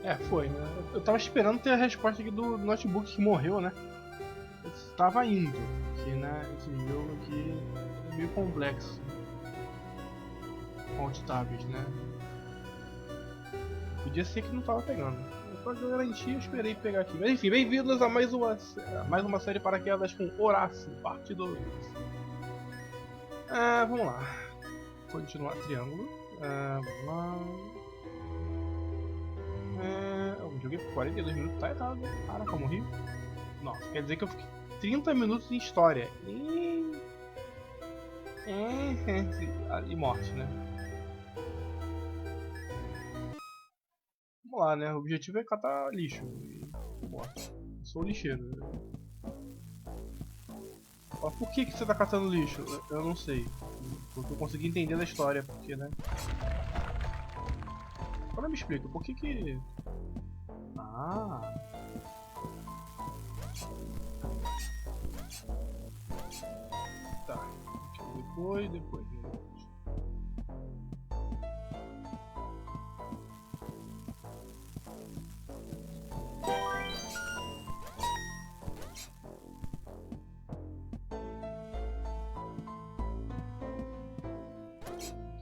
É, foi, né? Eu tava esperando ter a resposta aqui do notebook que morreu, né? Eu tava indo, porque, né, esse jogo aqui é meio complexo. Com alt tabs, né? Podia ser que não tava pegando. Pra garantir, eu esperei pegar aqui. Mas enfim, bem-vindos a mais uma série paraquedas com Horace Parte 2. Vamos lá. Continuar triângulo. Vamos lá. Eu joguei por 42 minutos, tá errado. Caraca, eu morri. Nossa, quer dizer que eu fiquei 30 minutos em história. E morte, né? Vamos lá, né? O objetivo é catar lixo. E morte. Eu sou lixeiro. Mas por que você tá catando lixo? Eu não sei. Porque eu consegui entender da história, porque, né? Agora me explica, por que que... Ah... Tá. Depois.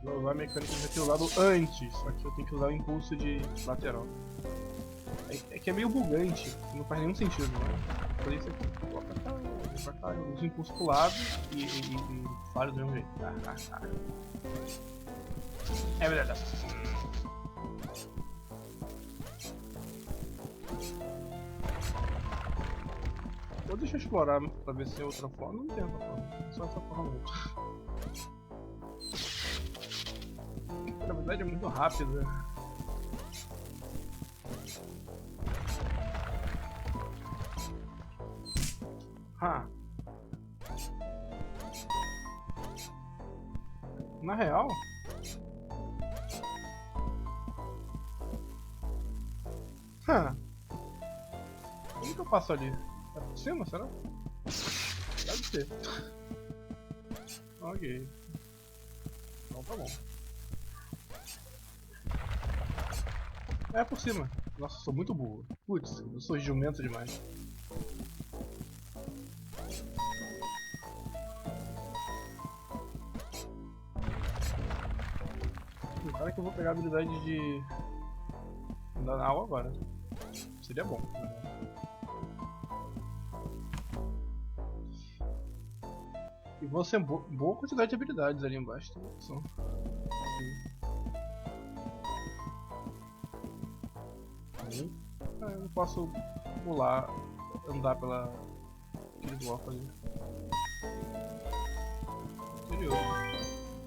Vou usar a mecânica de ter usado antes, só que eu tenho que usar o impulso de lateral. É que é meio bugante, não faz nenhum sentido, né? Por isso aqui, vou pra cá, eu uso o impulso pro lado e falho do mesmo jeito. É verdade. Ou deixa eu explorar pra ver se tem outra forma. Não tem outra forma, só essa forma mesmo. Na verdade é muito rápido, né? Na real... Como que eu passo ali? É por cima, será? Deve ser. Ok. Então tá bom. É por cima. Nossa, sou muito burro. Putz, eu sou jumento demais. Cara que eu vou pegar a habilidade de andar na água agora. Seria bom. E vão ser boa quantidade de habilidades ali embaixo. Tem opção. Eu não posso pular, andar pela aquele bloco ali. Curioso.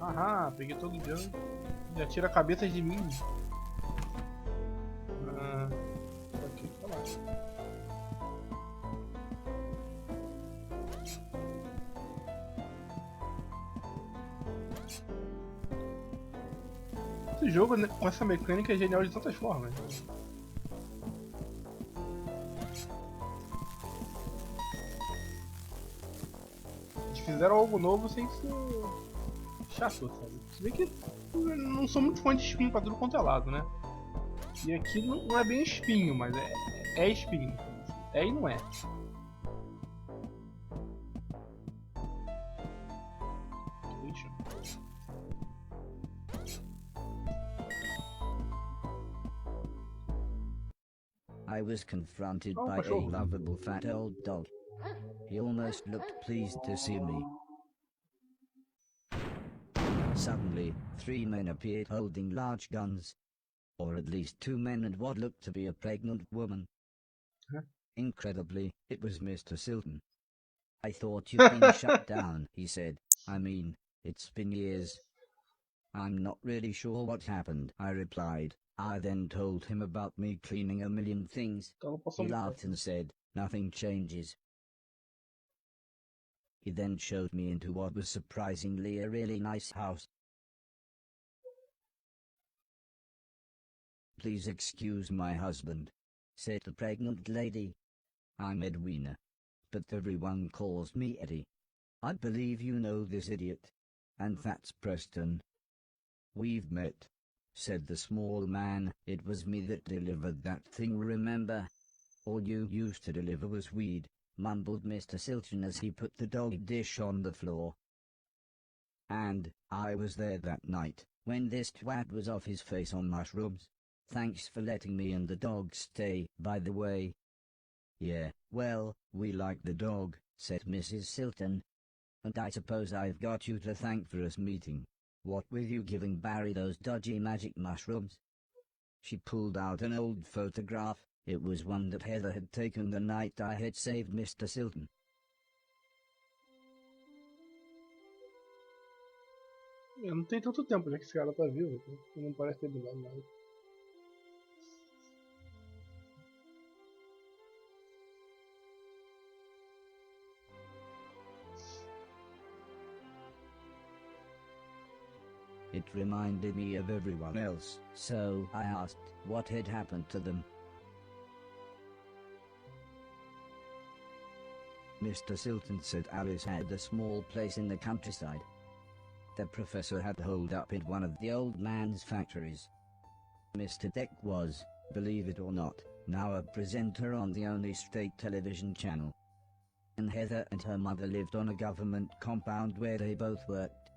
Aham, peguei todo o jump. Já tira a cabeça de mim. Ok, tá lá. Esse jogo com essa mecânica é genial de tantas formas. Eles fizeram algo novo sem ser chato, sabe? Se bem que eu não sou muito fã de espinho pra tudo quanto é lado, né? E aqui não é bem espinho, mas é espinho. É e não é. I was confronted by a lovable fat old dog. He almost looked pleased to see me. Suddenly, 3 men appeared holding large guns. Or at least 2 men and what looked to be a pregnant woman. Incredibly, it was Mr. Silton. I thought you'd been shut down, he said. I mean, it's been years. I'm not really sure what happened, I replied. I then told him about me cleaning a million things. He laughed and said, nothing changes. He then showed me into what was surprisingly a really nice house. Please excuse my husband, said the pregnant lady. I'm Edwina, but everyone calls me Eddie. I believe you know this idiot. And that's Preston. We've met. said the small man. It was me that delivered that thing, remember? All you used to deliver was weed, mumbled Mr. Silton as he put the dog dish on the floor. And I was there that night, when this twat was off his face on mushrooms. Thanks for letting me and the dog stay, by the way. Yeah, well, we like the dog, said Mrs. Silton. And I suppose I've got you to thank for us meeting. What with you giving Barry those dodgy magic mushrooms? She pulled out an old photograph. It was one that Heather had taken the night I had saved Mr. Silton. Não tem tanto tempo já que esse cara tá vivo, não parece ter mudado nada. It reminded me of everyone else, so I asked what had happened to them. Mr. Silton said Alice had a small place in the countryside. The professor had holed up in one of the old man's factories. Mr. Deck was, believe it or not, now a presenter on the only state television channel. And Heather and her mother lived on a government compound where they both worked.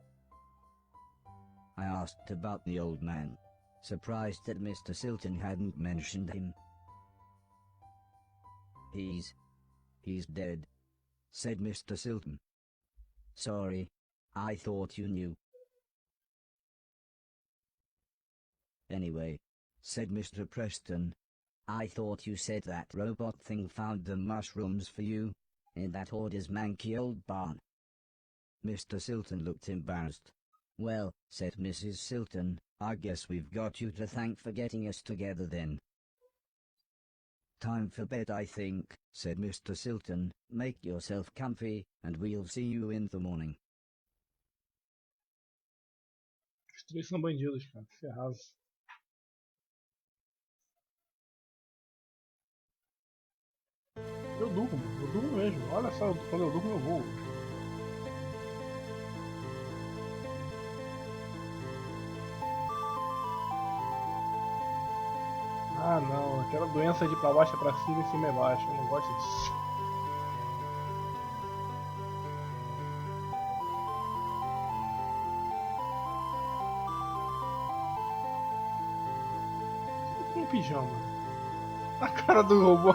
I asked about the old man, surprised that Mr. Silton hadn't mentioned him. He's dead, said Mr. Silton. Sorry, I thought you knew. Anyway, said Mr. Preston, I thought you said that robot thing found the mushrooms for you, in that hoarder's manky old barn. Mr. Silton looked embarrassed. Well, said Mrs. Silton, I guess we've got you to thank for getting us together then. Time for bed, I think, said Mr. Silton. Make yourself comfy, and we'll see you in the morning. Os três são bandidos, cara. Ferrados. Eu durmo mesmo. Olha só, quando eu durmo eu vou. Ah não, aquela doença de pra baixo é pra cima e cima é baixo. Eu não gosto disso. Um pijama. A cara do robô.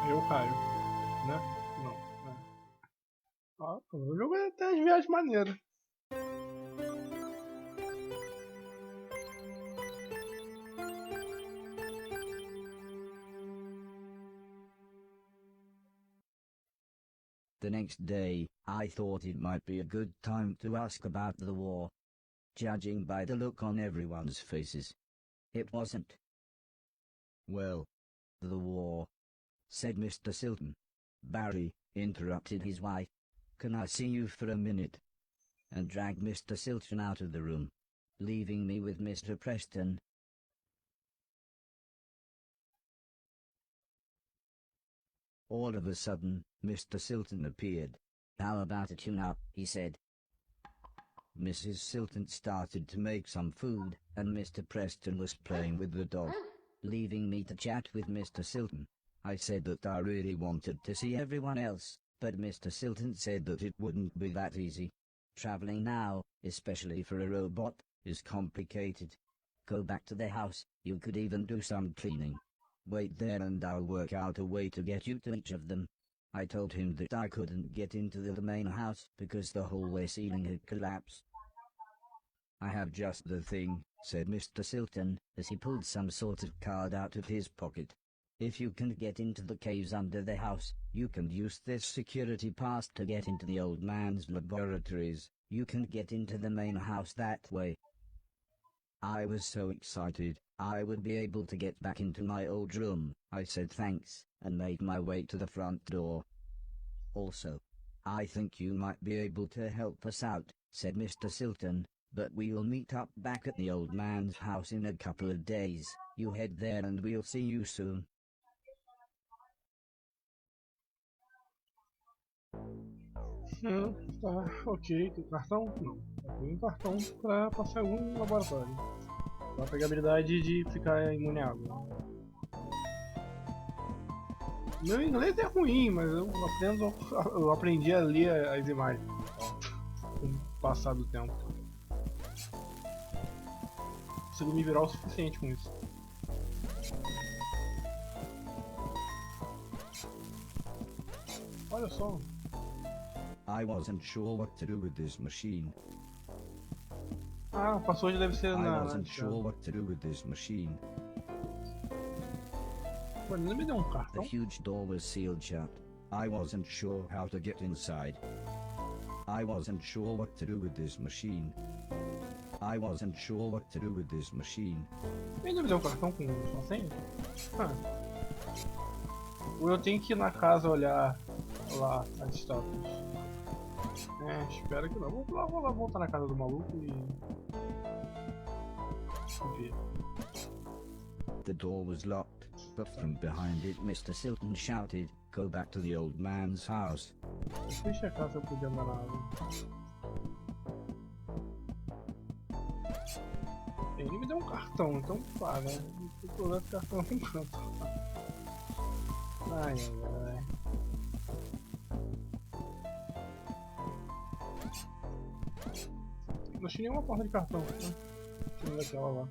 Eu caio, né? Não. É. Ó, o jogo é até as viagens maneiras. The next day, I thought it might be a good time to ask about the war. Judging by the look on everyone's faces, it wasn't. Well, the war, said Mr. Silton. Barry, interrupted his wife. Can I see you for a minute? And dragged Mr. Silton out of the room, leaving me with Mr. Preston. All of a sudden, Mr. Silton appeared. How about a tune-up, he said. Mrs. Silton started to make some food, and Mr. Preston was playing with the dog, leaving me to chat with Mr. Silton. I said that I really wanted to see everyone else, but Mr. Silton said that it wouldn't be that easy. Traveling now, especially for a robot, is complicated. Go back to the house, you could even do some cleaning. Wait there and I'll work out a way to get you to each of them. I told him that I couldn't get into the main house because the hallway ceiling had collapsed. I have just the thing, said Mr. Silton, as he pulled some sort of card out of his pocket. If you can get into the caves under the house, you can use this security pass to get into the old man's laboratories. You can get into the main house that way. I was so excited, I would be able to get back into my old room. I said thanks, and made my way to the front door. Also, I think you might be able to help us out, said Mr. Silton. but we'll meet up back at the old man's house in a couple of days. You head there and we'll see you soon. Tá, ok. Tem cartão? Não. Tem um cartão pra passar um laboratório. Vai pegar a habilidade de ficar imune à água. Meu inglês é ruim, mas eu aprendi a ler as imagens com o passar do tempo. Consigo me virar o suficiente com isso. Olha só. I wasn't sure what to do with this machine. Ah, o password deve ser I na... wasn't sure what to do with this machine. Pô, ele me deu um The cartão? huge door was sealed shut. I wasn't sure how to get inside. I wasn't sure what to do with this machine. I wasn't sure what to do with this machine. Ele me deu um cartão com uma senha? Ah. Ou eu tenho que ir na casa olhar lá as estátuas? Espero que não. Vou lá voltar na casa do maluco e... ver. The door was locked, but from behind it Mr. Silton shouted, "Go back to the old man's house." Eu fui checar se eu podia andar na água. Ele me deu um cartão, então pá, né? Tem que usar esse cartão no canto. Ai, ai, ai. Não achei nenhuma porta de cartão, né? Tirando daquela lá.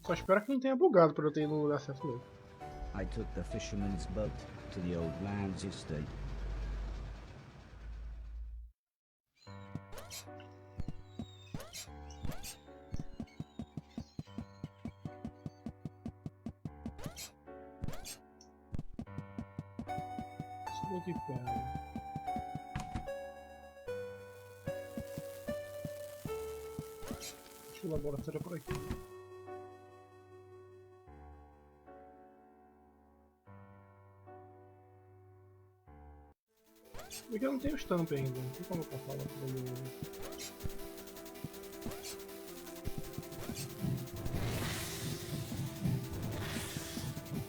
Só espero que não tenha bugado pra eu ter ido no lugar certo mesmo. I took the fisherman's boat to the old man's estate. Deixa eu ver aqui perto. Acho que o laboratório é por aqui. Porque eu não tenho stamp ainda, não tem como eu passar lá por ali.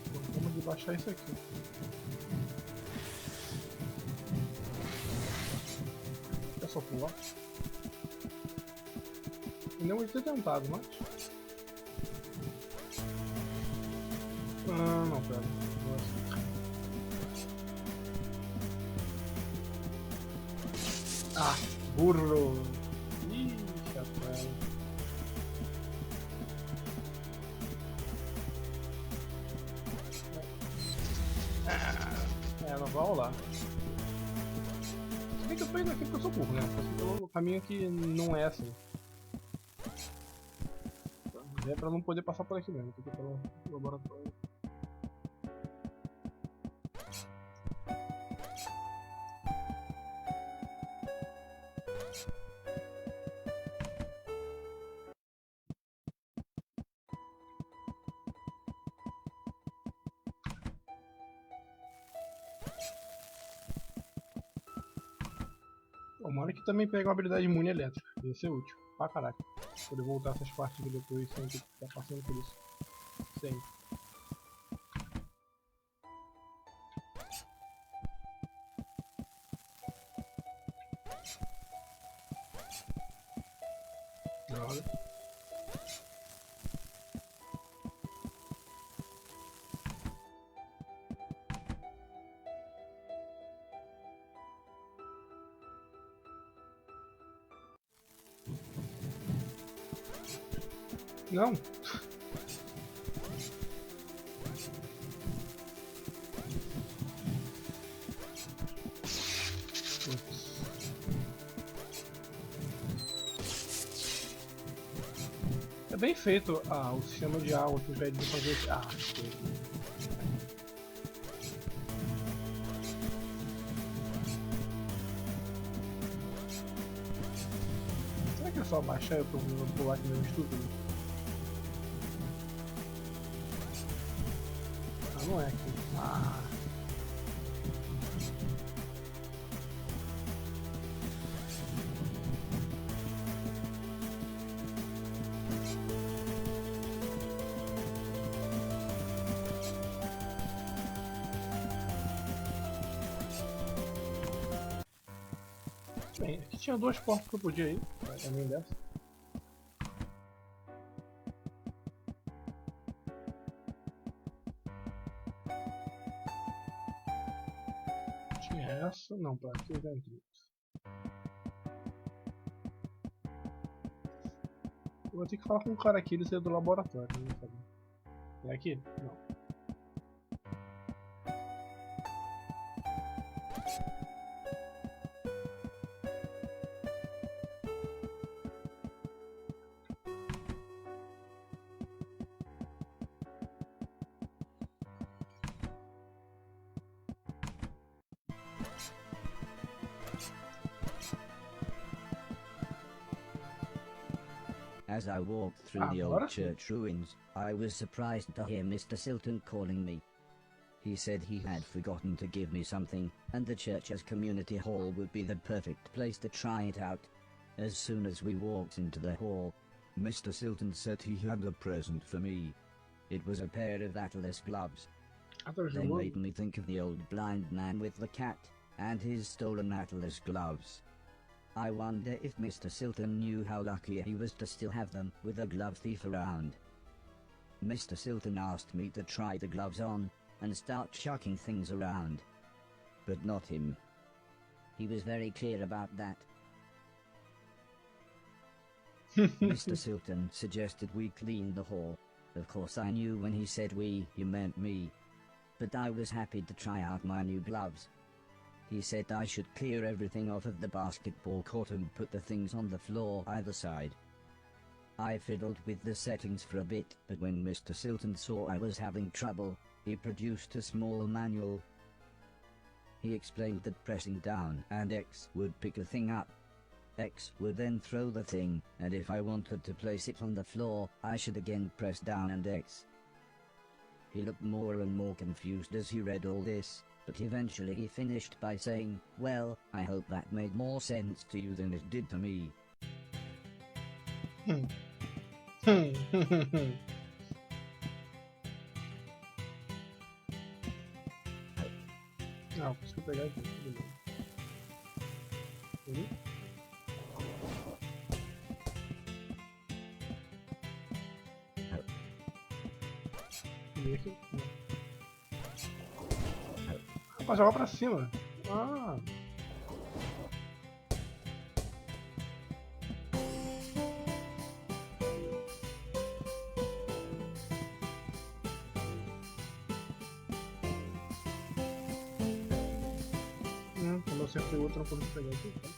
Então, vamos baixar isso aqui. É só pular. E não ter tentado, mas... Ah, não, pera. Ah, burro! Ih, chapéu. Não vai rolar. Se bem que eu tô indo aqui porque eu sou burro, né? Eu fui pelo caminho que não é assim. É pra não poder passar por aqui mesmo, tem que ir pelo laboratório. Tomara que também pegue uma habilidade imune elétrica, ia ser útil, pra caraca. Poder voltar essas partes aqui depois sem ter que ficar passando por isso. Sempre. Droga. Não. É bem feito o sistema de água que pede de fazer esse... Será que é só abaixar e eu tô pular aqui mesmo estúpido? Não é aqui. Ah. Bem, aqui tinha duas portas que eu podia ir, além dessa. Tinha essa, não, pra aqui eu já entrei. Eu vou ter que falar com o cara aqui, ele saiu do laboratório, né, sabe? É aqui? Não. As I walked through the old church ruins, I was surprised to hear Mr. Silton calling me. He said he had forgotten to give me something, and the church's community hall would be the perfect place to try it out. As soon as we walked into the hall, Mr. Silton said he had a present for me. It was a pair of Atlas gloves. They made me think of the old blind man with the cat, and his stolen Atlas gloves. I wonder if Mr. Silton knew how lucky he was to still have them with a glove thief around. Mr. Silton asked me to try the gloves on, and start chucking things around. But not him. He was very clear about that. Mr. Silton suggested we clean the hall. Of course I knew when he said we, he meant me. But I was happy to try out my new gloves. He said I should clear everything off of the basketball court and put the things on the floor either side. I fiddled with the settings for a bit, but when Mr. Silton saw I was having trouble, he produced a small manual. He explained that pressing down and X would pick the thing up. X would then throw the thing, and if I wanted to place it on the floor, I should again press down and X. He looked more and more confused as he read all this, but eventually he finished by saying, "Well, I hope that made more sense to you than it did to me." Não, consigo pegar aqui, tudo bem. E aqui? Rapaz, joga pra cima. Ah. Quando eu acertei o outro, eu não consigo pegar aqui, tá?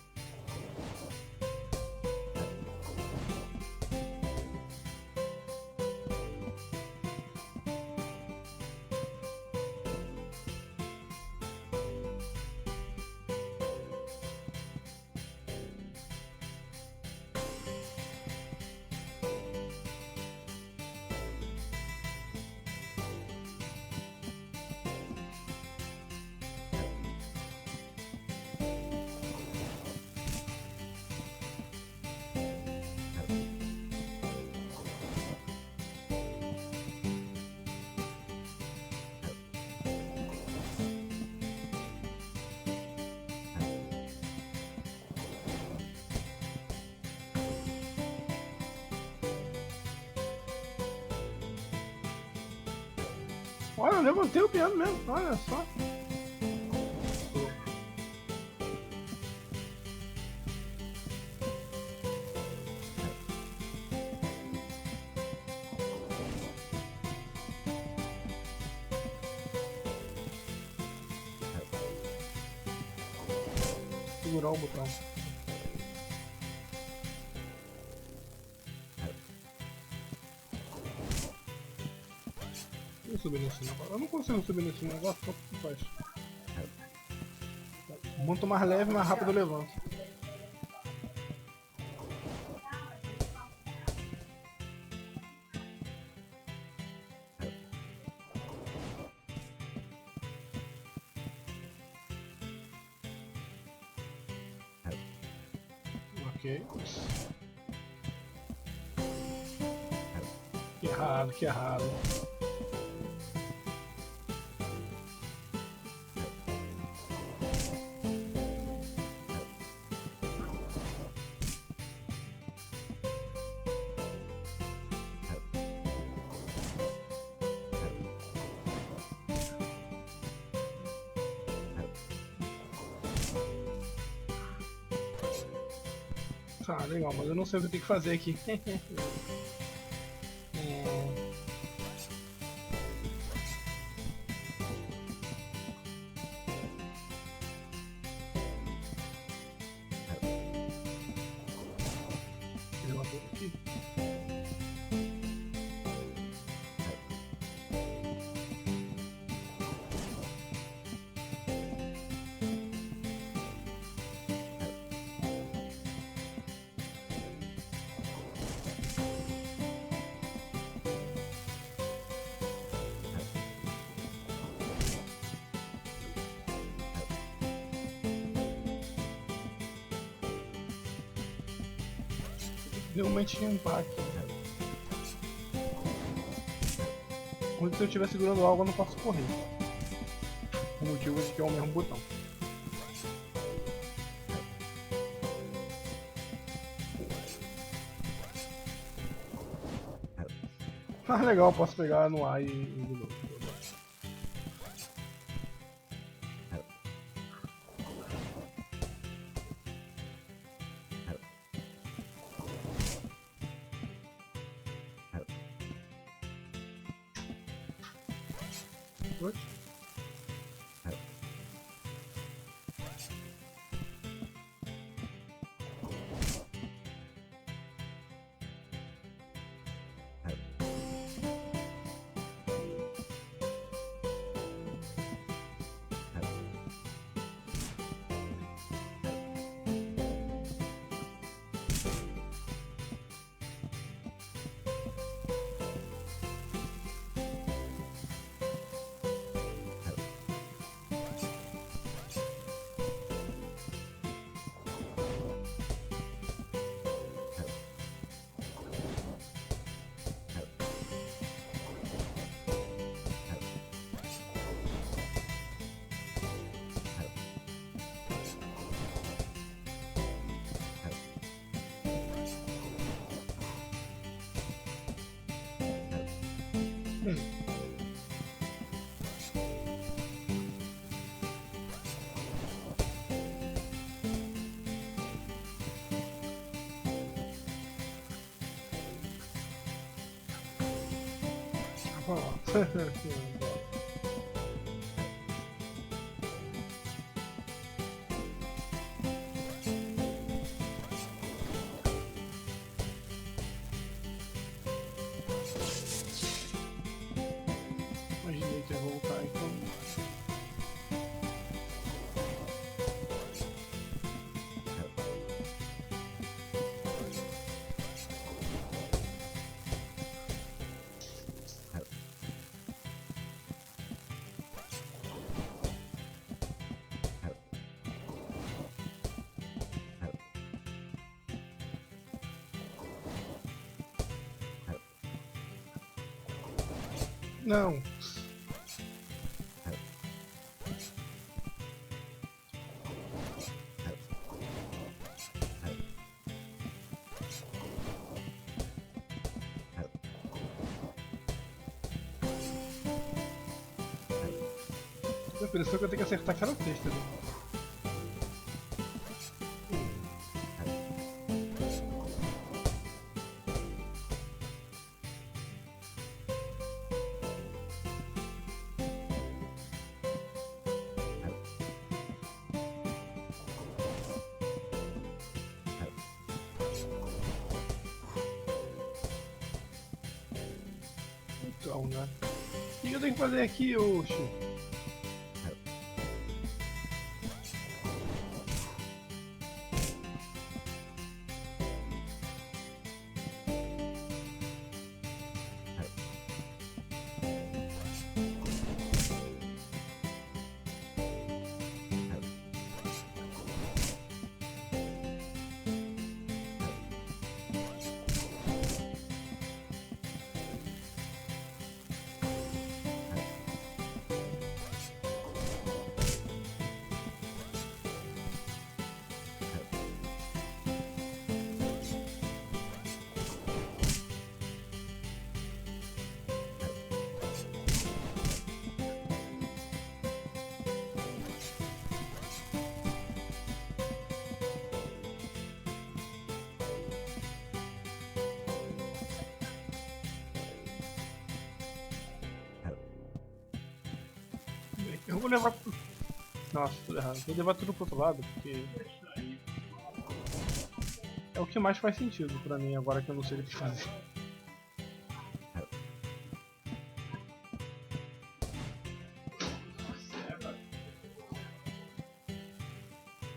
Olha, eu levantei o piano mesmo, olha só. Segurar o botão. Subir nesse negócio. Eu não consigo subir nesse negócio, como que faz? Quanto mais leve, mais rápido eu levanto. Ok. Que errado, que errado. Tá, legal, mas eu não sei o que eu tenho que fazer aqui. Elevador aqui. Realmente tinha um impacto. Muito se eu estiver segurando algo eu não posso correr. O motivo é que é o mesmo botão. Ah, legal, posso pegar no ar e de novo. What? Imaginei que ia voltar então. Não. A impressão que eu tenho que acertar cada texto ali. Então, né? O que eu tenho que fazer aqui, oxe? vou levar tudo. Nossa, tudo errado. Vou levar tudo pro outro lado, porque... é o que mais faz sentido pra mim, agora que eu não sei o que fazer.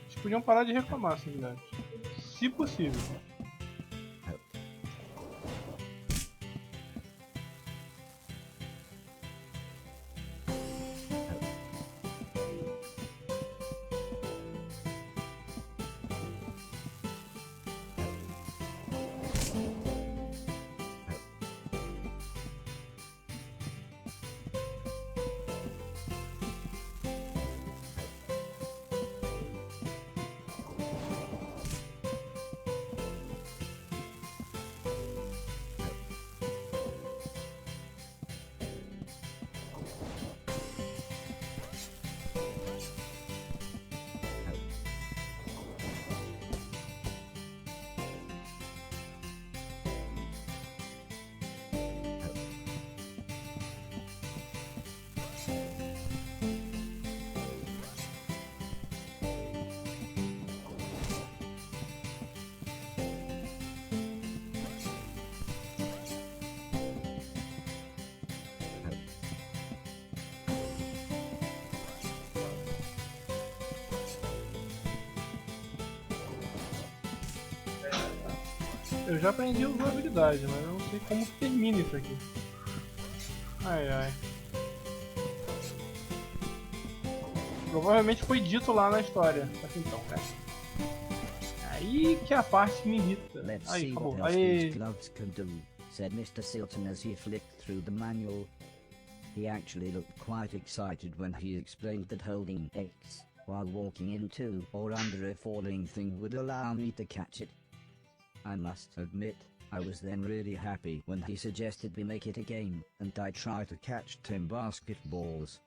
Eles podiam parar de reclamar, simplesmente. Se possível. Eu já aprendi a usar a habilidade, mas eu não sei como termina isso aqui. Ai ai. Provavelmente foi dito lá na história. Mas então, cara. Aí que a parte me irrita. Let's Aí, see acabou. what else Aí. these gloves can do, said Mr. Silton as he flicked through the manual. He actually looked quite excited when he explained that holding X while walking into or under a falling thing would allow me to catch it. I must admit, I was then really happy when he suggested we make it a game, and I try to catch 10 basketballs.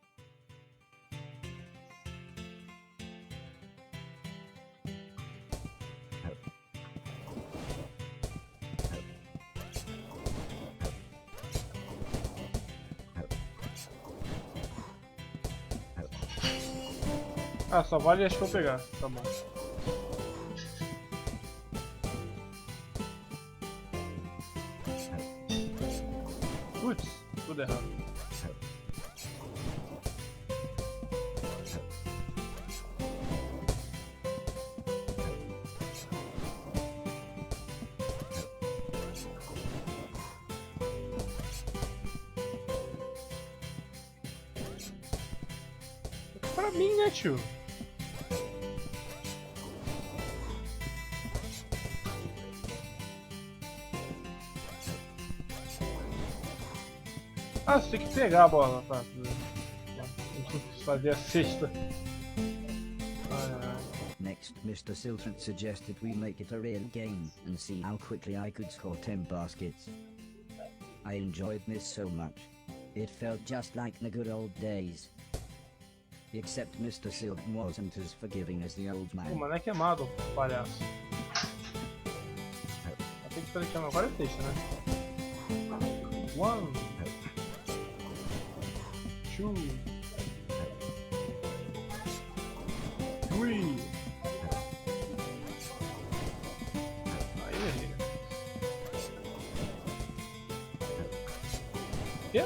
Ah, só vale acho que eu pegar. Tá bom. Putz, tudo errado. Pra mim, né, tio? Ah, você tem que pegar a bola, tá? Fazer a cesta. Next, Mr. Silton suggested we make it a real game and see how quickly I could score 10 baskets. I enjoyed this so much. It felt just like the good old days. Except Mr. Silton wasn't as forgiving as the old Pô, man. mas não é queimado, palhaço. Tem que fazer que agora é texto, né? 1 2 3. Aí, errei. Quê?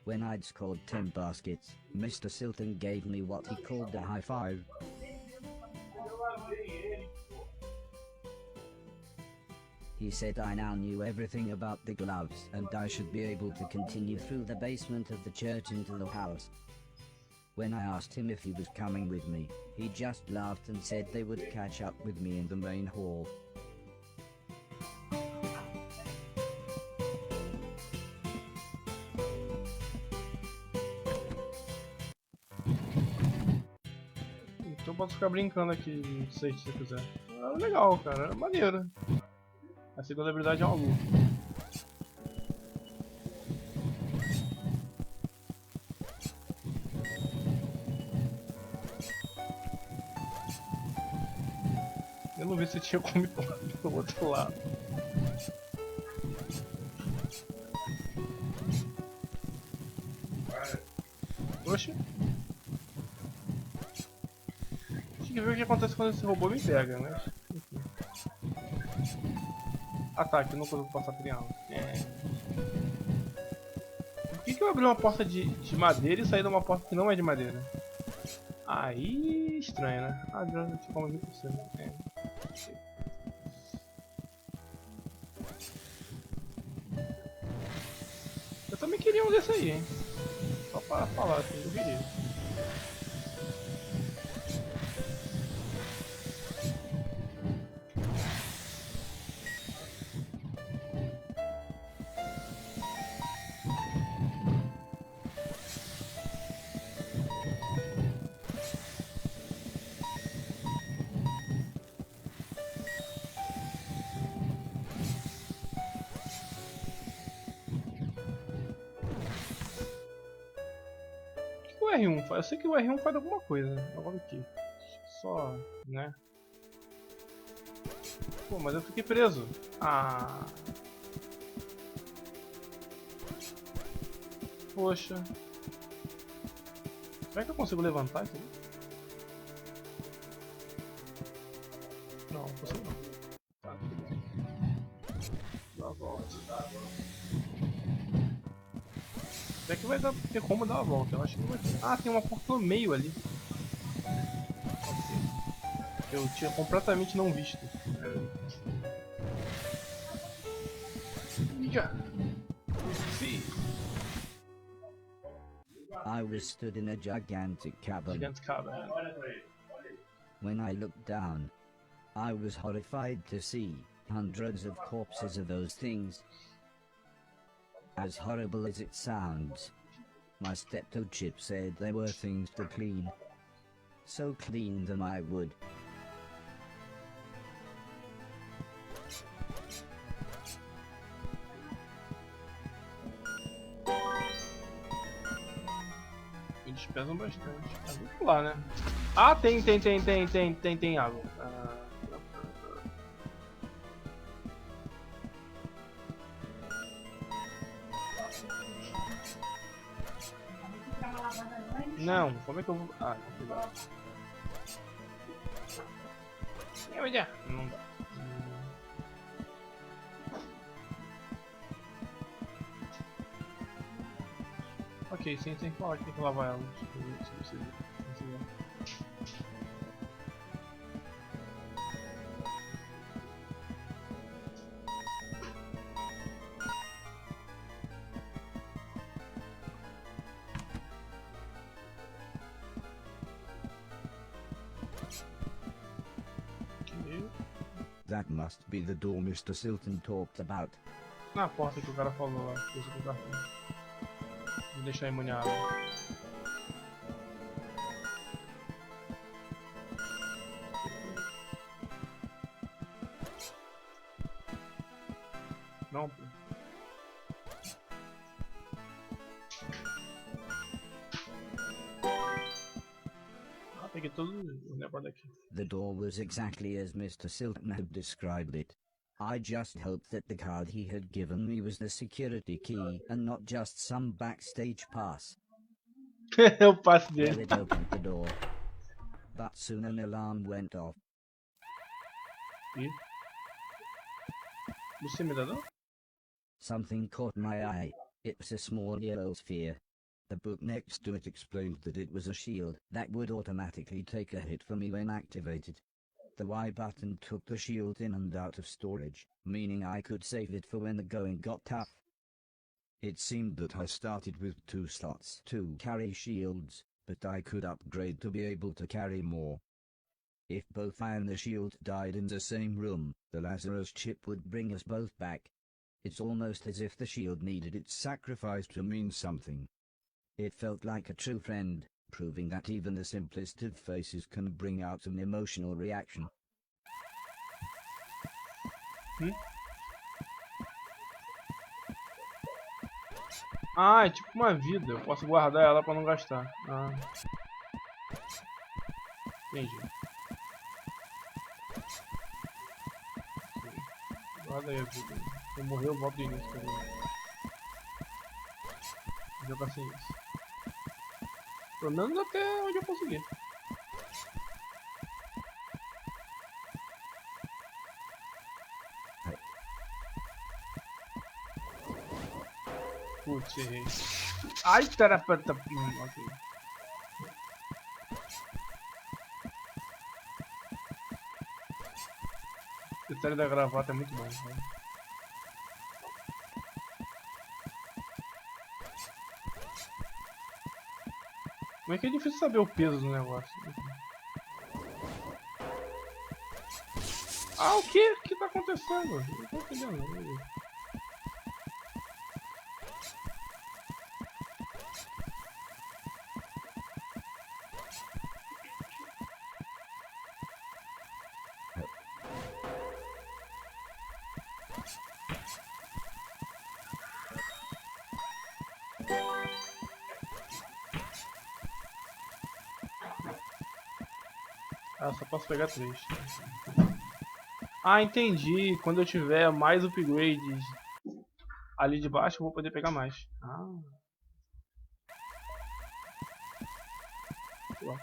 When I'd scored 10 baskets, Mr. Silton gave me what he called a high five. He said I now knew everything about the gloves and I should be able to continue through the basement of the church into the house. When I asked him if he was coming with me, he just laughed and said they would catch up with me in the main hall. Então eu posso ficar brincando aqui, não sei se você quiser. É legal, cara, é maneiro. A segunda habilidade é uma luta. Eu não vi se tinha como ir pro outro lado. Oxe. Tem que ver o que acontece quando esse robô me pega, né? Enfim. Ah tá, aqui eu não consigo passar por ela. Por que eu abri uma porta de madeira e saí de uma porta que não é de madeira? Aí estranho, né? Ah, já tinha como vir por cima. Eu também queria um desse aí, hein? Só para falar assim, eu queria. O R1 faz? Eu sei que o R1 faz alguma coisa. Agora aqui. Só, né? Pô, mas eu fiquei preso. Ah. Poxa. Será que eu consigo levantar isso aí? Não, não consigo não. Tá, tudo bem. Dá a volta. Será que vai ter como dar a volta? Eu acho que não vai ter. Ah, tem uma porta no meio ali. Eu tinha completamente não visto. Sim. I was stood in a gigantic cavern. Gigante cabra. When I looked down, I was horrified to see hundreds of corpses of those things. As horrible as it sounds, my steptoe said they were things to clean. So clean them I would. Eles pesam bastante. Vamos pular, né? Ah, tem água. Não, como é que eu vou... Ah, cuidado. Não dá. Ok, sim, tem que falar que tem que lavar ela. Se você ver. That must be the door Mr. Silton talked about. Na porta que o cara falou lá. Coisa com o cartão. Vou deixar imune a água. Não, pô. Ah, peguei todo o negócio daqui. The door was exactly as Mr. Silton had described it. I just hoped that the card he had given me was the security key and not just some backstage pass. O passe Well, dele. it opened the door. But soon an alarm went off. Ih. Você me dá não? Something caught my eye. It was a small yellow sphere. The book next to it explained that it was a shield that would automatically take a hit for me when activated. The Y button took the shield in and out of storage, meaning I could save it for when the going got tough. It seemed that I started with 2 slots to carry shields, but I could upgrade to be able to carry more. If both I and the shield died in the same room, the Lazarus chip would bring us both back. It's almost as if the shield needed its sacrifice to mean something. It felt like a true friend, proving that even the simplest of faces can bring out an emotional reaction. Ah, é tipo uma vida. Eu posso guardar ela pra não gastar. Ah. Entendi. Guarda aí a vida. Se eu morrer, eu volto do início. Tá vendo? Vou jogar sem isso. Pelo menos até onde eu conseguir. Putz, errei. Ai, tarapata. Ok. O detalhe da gravata é muito bom. Né? Como é que é difícil saber o peso do negócio? Ah, o que? O que tá acontecendo? Não tô entendendo. Ah, só posso pegar 3. Ah, entendi. Quando eu tiver mais upgrades ali de baixo, eu vou poder pegar mais. Ah. Ué.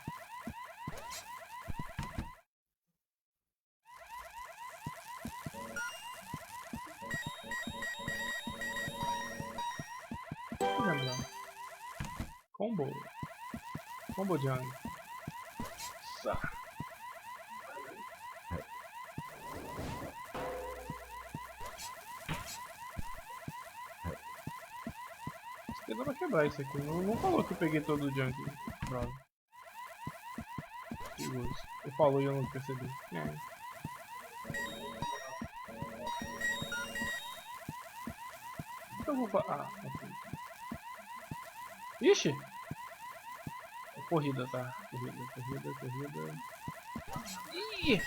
Lembra? Combo. Combo Jung. Dá pra quebrar isso aqui. Não falou que eu peguei todo o junk. Droga. Perigoso. Eu falou e eu não percebi. É. O que eu vou fazer? Ah, ok. Ixi! É corrida, tá? Corrida. Ih!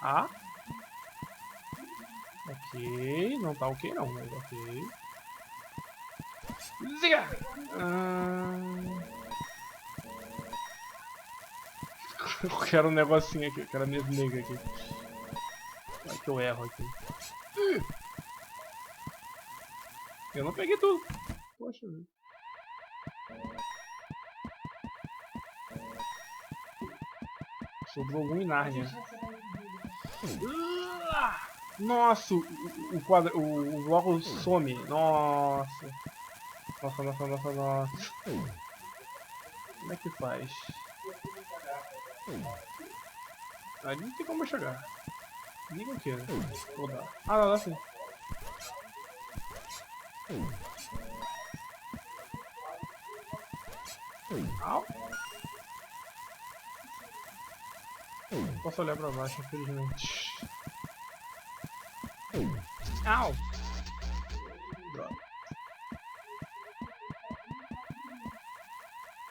Ah! Ok. Não tá ok não, mas ok. Ziga! Eu quero um negocinho aqui, eu quero a minha nega aqui. Vai que eu erro aqui. Eu não peguei tudo. Poxa vida. Sobrou algum em Nárnia. Nossa, o bloco some. Nossa. Nossa. Como é que faz? Ali não tem como eu chegar. Liga o que, né? Vou dar. Ah, não, dá sim. Au. Não posso olhar pra baixo, infelizmente. Au! Droga.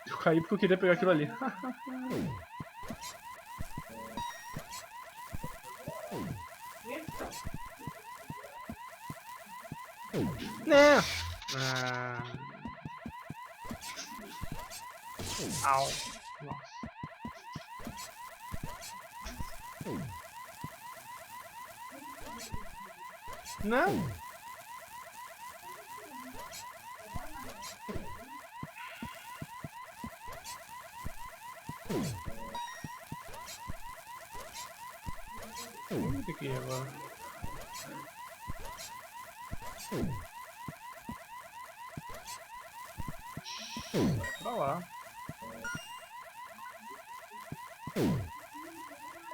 Eu caí porque eu queria pegar aquilo ali. Né? Ah. Au. Nossa. Não. Onde tem que ir agora? Pra lá.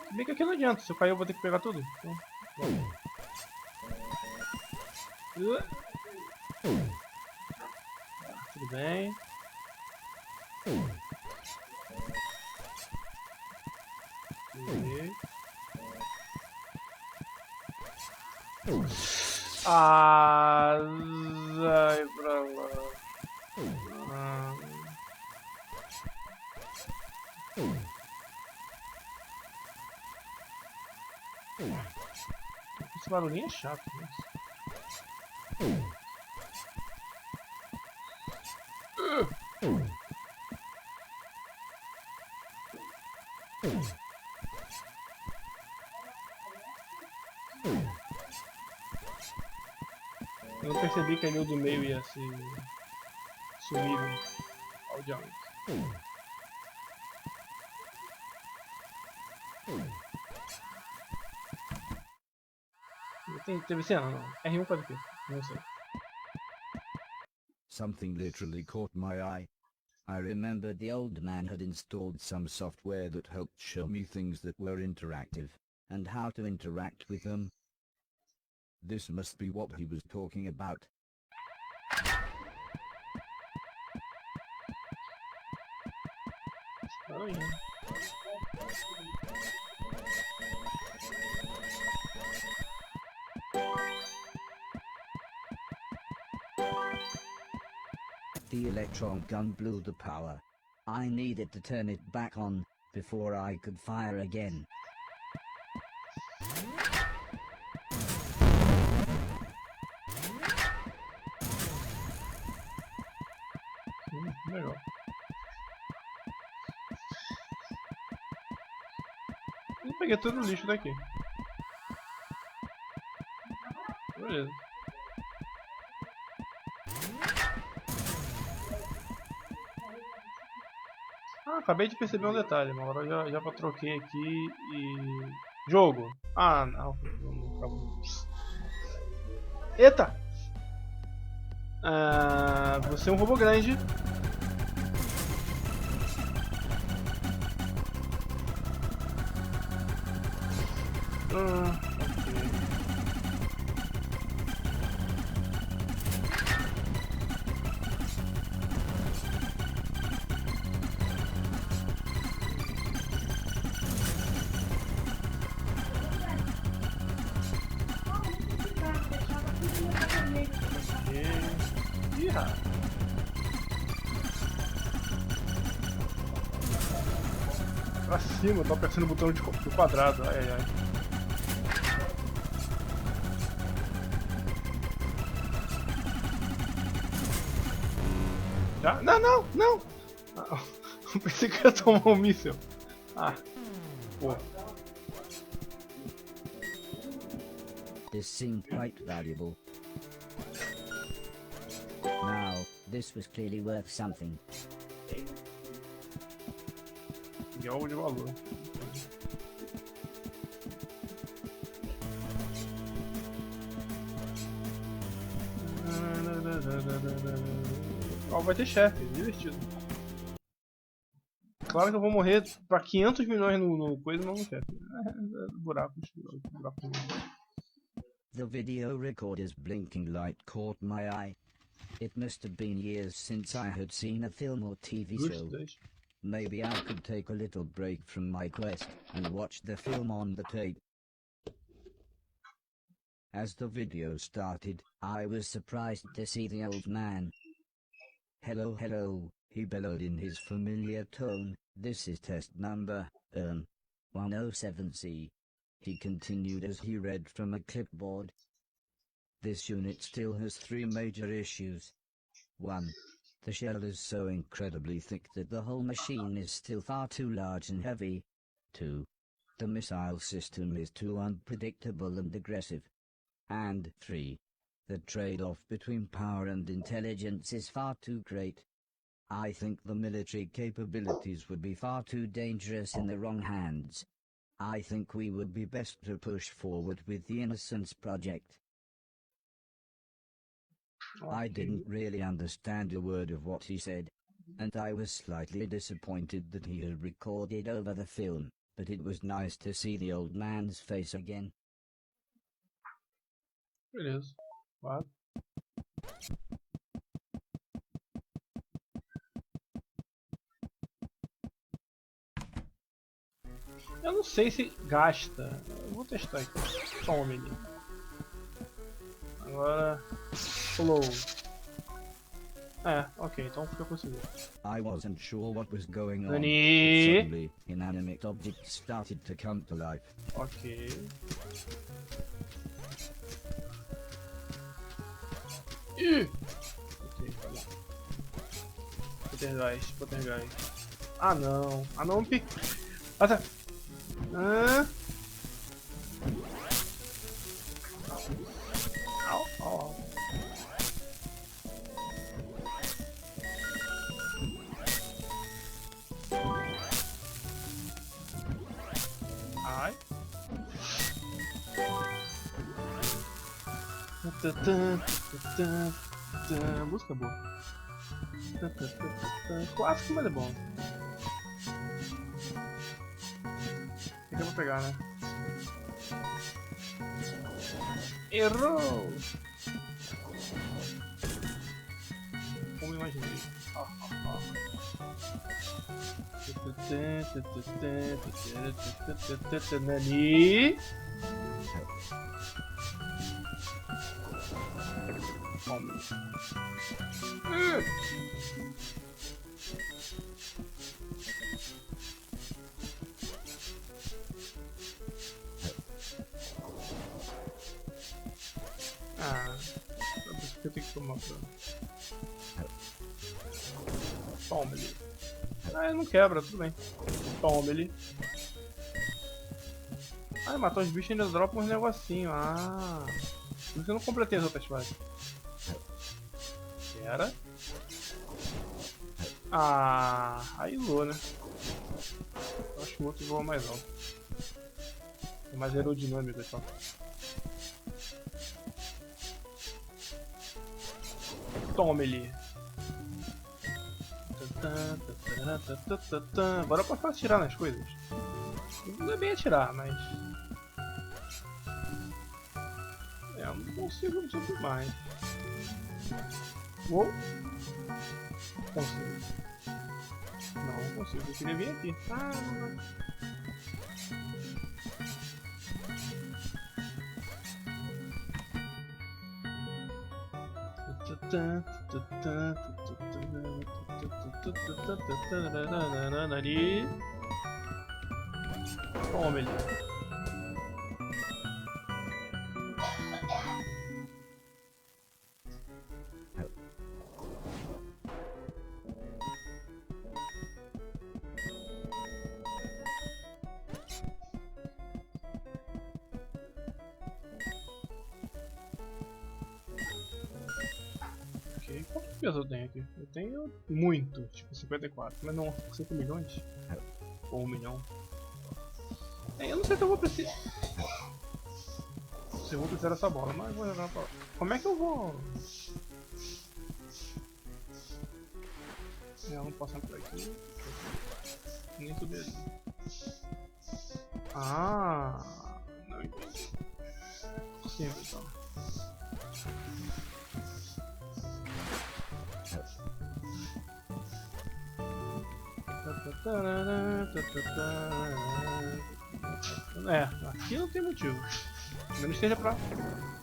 Se bem que aqui não adianta, se eu cair eu vou ter que pegar tudo. Então, tudo bem. Ah, vai pra lá. Esse barulhinho é chato, mas... Eu não percebi que ali o do meio ia se sumir ao diálogo. Teve cena? Não. R1 faz o quê? Não sei. Something literally caught my eye. I remembered the old man had installed some software that helped show me things that were interactive, and how to interact with them. This must be what he was talking about. Oh, yeah. The electron gun blew the power. I needed to turn it back on before I could fire again. Legal. Eu peguei todo o lixo daqui. Beleza. Ah, acabei de perceber um detalhe, mas agora já troquei aqui e... Jogo! Ah, não. Eita! Você é um robô grande. Ok. Ih, pra cima, eu tô apertando o botão do quadrado. Ai, ai, ai. Já? Não, não, não! Ah, eu pensei que eu ia tomar um míssil. Ah, pô. This seemed quite valuable. Now, this was clearly worth something. E algo de valor. Ó, vai ter chefe, divertido. Claro que eu vou morrer pra 500 milhões no coisa, não no chefe. Buracos. The video recorder's blinking light caught my eye. It must have been years since I had seen a film or TV show. Maybe I could take a little break from my quest and watch the film on the tape. As the video started, I was surprised to see the old man. Hello, hello, he bellowed in his familiar tone. This is test number, 107C. He continued as he read from a clipboard. This unit still has 3 major issues. 1. The shell is so incredibly thick that the whole machine is still far too large and heavy. 2. The missile system is too unpredictable and aggressive. And 3. The trade-off between power and intelligence is far too great. I think the military capabilities would be far too dangerous in the wrong hands. I think we would be best to push forward with the Innocence Project. I didn't really understand a word of what he said, and I was slightly disappointed that he had recorded over the film, but it was nice to see the old man's face again. Beleza. Claro. Eu não sei se gasta. Eu vou testar aqui. Só um menino. Agora. Flow. É, ok, então fica conseguindo. I wasn't sure what was going on. Nani? Suddenly, inanimate objects started to come to life. Ok. Ih! Ok, tá bom. Poltergeist, poltergeist. Ah não, ah não, pi. Ah tá. Au, au, au. Ai. Música boa. Clássico, mas é bom. O que eu vou pegar, né? Errou! Como imaginei. Nani? Ah, eu tenho que tomar pra... Toma ele. Ah, ele não quebra, tudo bem. Toma ele. Ah, matar os bichos ainda dropa uns negocinhos. Ah, por isso eu não completei as outras fases. Era. Ah, aí voa, né? Eu acho que o outro voa mais alto. É mais aerodinâmico e tal. Toma ele. Agora eu posso atirar nas coisas. Não é bem atirar, mas... É, eu não consigo subir mais. Uou! Consigo. Não consigo, eu queria vir aqui. Ah, não. Toma ele. Quanto peso eu tenho aqui? Eu tenho muito, tipo 54, mas não 5 milhões? Ou 1 milhão? Eu não sei se eu vou precisar. Se eu vou precisar dessa bola, mas vou jogar pra lá. Como é que eu vou? Eu não posso entrar aqui. Nem subir ali. Ah, não entendi. Sim, então. É, aqui não tem motivo. Menos esteja pra...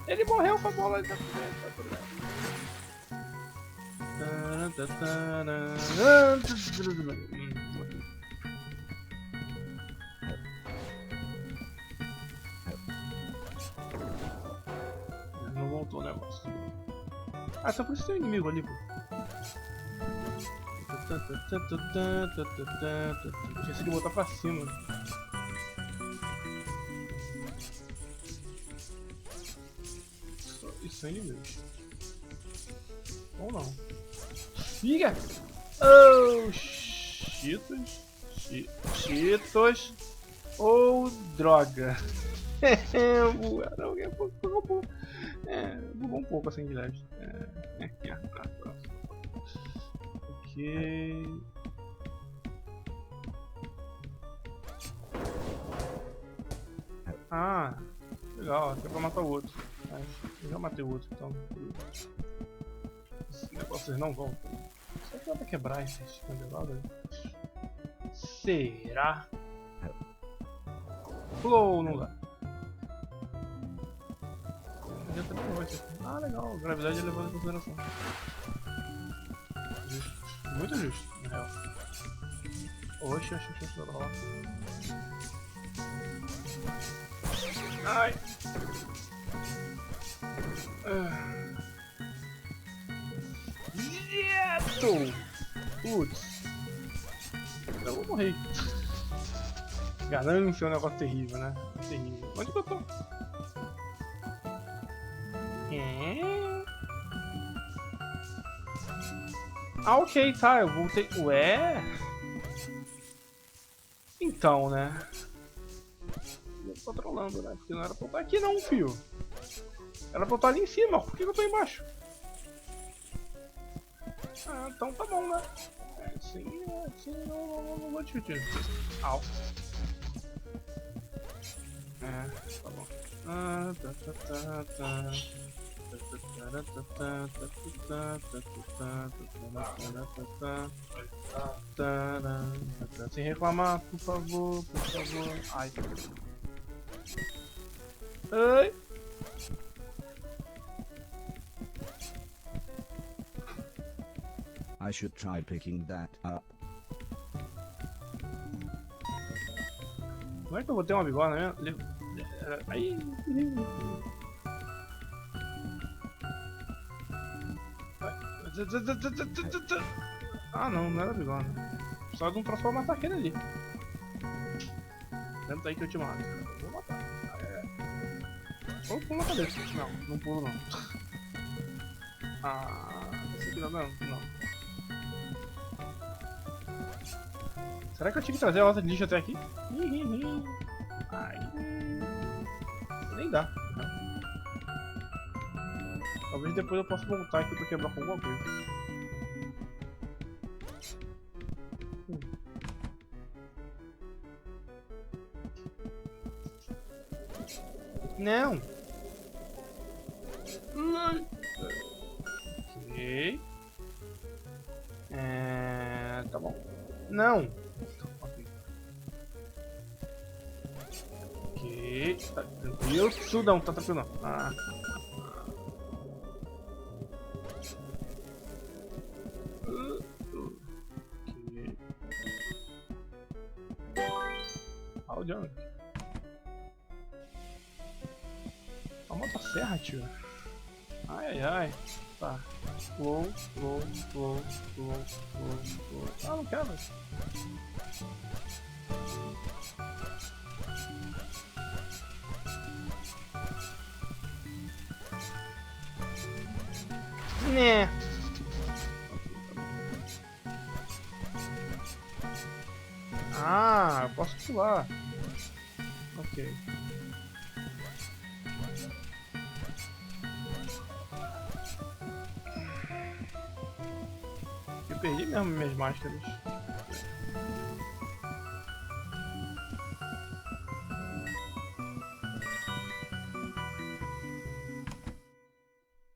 Ele morreu com a bola ali. Não voltou o negócio. Ah, só por isso tem um inimigo ali, pô. Esqueci de botar pra cima. Isso são inimigos. Ou não. Figa! Oh, Cheetos. Cheetos. Oh, droga. Bugou um pouco assim de leve. Ok. Ah, legal, até pra matar o outro. Mas eu já matei o outro, então. Esses negócios não voltam. Será que dá pra quebrar esses candelabros? Será? Pulou, não dá. Ah, legal, a gravidade é levada em consideração. Justo. Muito justo, na real. Oxe, dá pra rolar. Ai! Quieto! Putz. Eu vou morrer. Ganância é um negócio terrível, né? Terrível. Onde que eu tô? Ah, ok, tá. Eu voltei. Ué? Então, né? Eu tô trolando, né? Porque não era pra eu estar aqui, não, fio. Era pra eu estar ali em cima. Por que eu tô embaixo? Ah, então tá bom, né? Sim, não vou discutir. Au. É, tá bom. Sem reclamar, por favor, por favor. Ai. Ai. I should try picking that up. Como é que eu vou ter uma bigorna mesmo? Aí. Ah não, não era bigorna. Só de um transformar aquele ali. Tenta aí que eu te mato. Vou matar. Ou pulo na cabeça. Não, não pulo não. Ah, esse aqui não, não. Será que eu tinha que trazer a lata de lixo até aqui? Ai. Nem dá. Talvez depois eu possa voltar aqui pra quebrar com alguma coisa. Não! Ok. Tá bom. Não! Ok. Tá tranquilo. Sudão, tá tranquilo não. Ah. Ok. Olha o John. A motosserra, tio. Ai, ai, ai. Tá. Flow. Ah, não quero. Né. Ah, eu posso pular. Ok. Eu perdi mesmo minhas máscaras.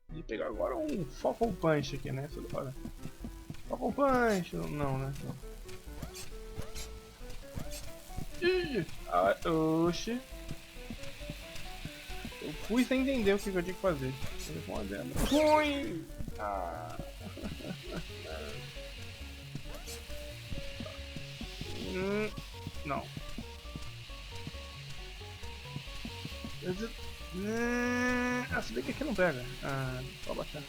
Vou pegar agora um Focal Punch aqui, né? Olha. Focal Punch, não, né? Ih, oxi. Eu fui sem entender o que eu tinha que fazer. Respondendo. Ruim! Ah. Não. Ah, se bem que aqui não pega. Ah, só baixar.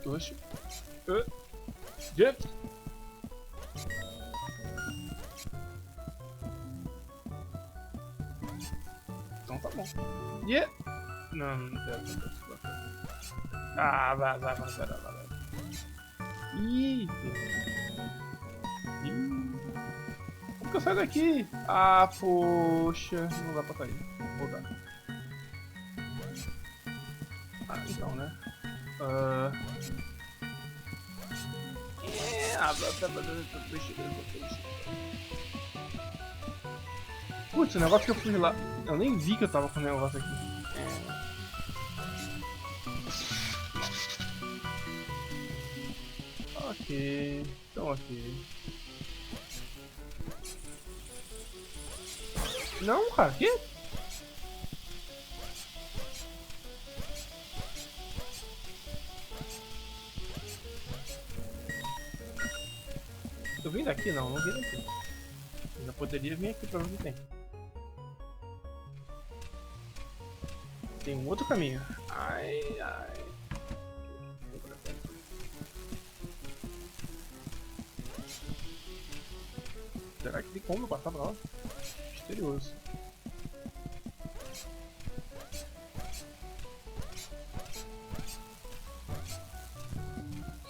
Oxi. Get! Então tá bom. Yeah! Não deve. Ah, vai. Ih! Como que eu saio daqui? Ah, poxa. Não dá pra sair. Vou dar. Ah, então, né? Putz, o negócio que eu fui lá. Eu nem vi que eu tava com o negócio aqui. Ok. Então, ok. Não, cara, que? vim daqui? Não, não vim daqui. Ainda poderia vir aqui pra ver o que tem. Tem um outro caminho. Ai, ai. Será que tem como passar pra lá? Misterioso.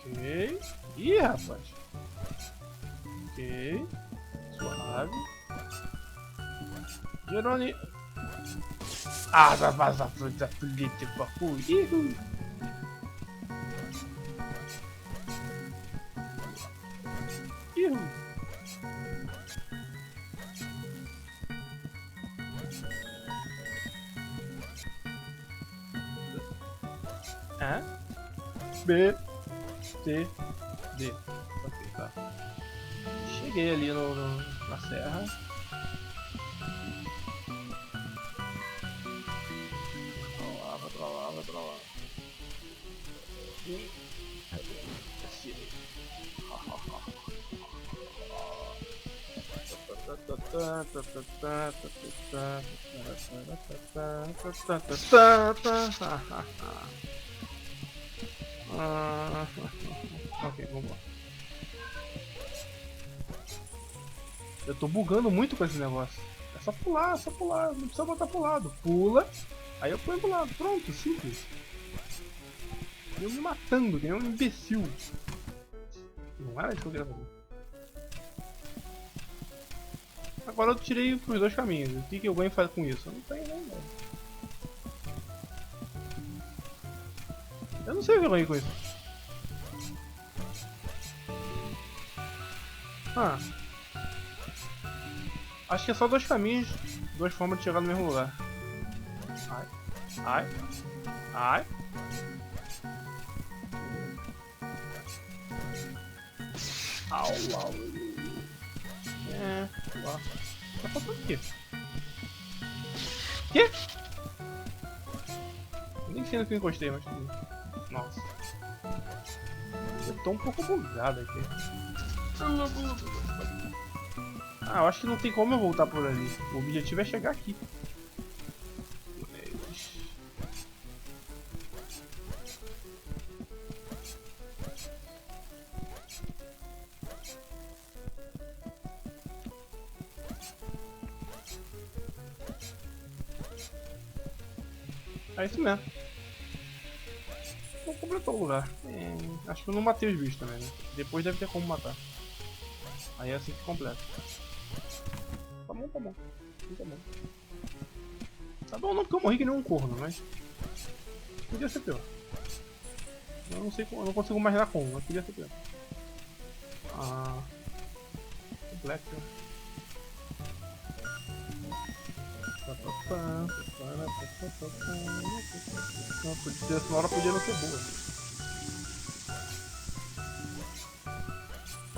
Ok. Ih, rapaz. Ok. Suave. Jerônimo. Ah, vai vazar fruta política. Ihu. Ihu. A, B, C, D. Ok, tá. Cheguei ali na serra. Vai pra lá, vai pra lá. Desci. Ok, vamos lá. Eu tô bugando muito com esse negócio. É só pular, não precisa botar pro lado. Pula, aí eu ponho pro lado. Pronto, simples. Eu me matando, que nem um imbecil. Não era isso que eu queria fazer. Agora eu tirei os dois caminhos. O que eu ganho com isso? Eu não tenho nem ideia. Eu não sei o que eu ganhei com isso. Ah. Acho que é só dois caminhos, duas formas de chegar no mesmo lugar. Ai. Ai. Ai. Au, au. É. Lá. Tá faltando o quê? Quê? Eu nem sei no que eu encostei, mas tudo bem. Nossa. Eu tô um pouco bugado aqui. Ah, eu acho que não tem como eu voltar por ali. O objetivo é chegar aqui. É isso mesmo. Não completou o lugar. Acho que eu não matei os bichos também, né? Depois deve ter como matar. Aí é assim que completa. Tá bom, tá bom. Tá bom. Tá bom não porque eu morri que nem um corno, mas... Podia ser pior. Eu não sei como, eu não consigo imaginar como, mas podia ser pior. Ah... Completo. Essa hora podia não ser boa.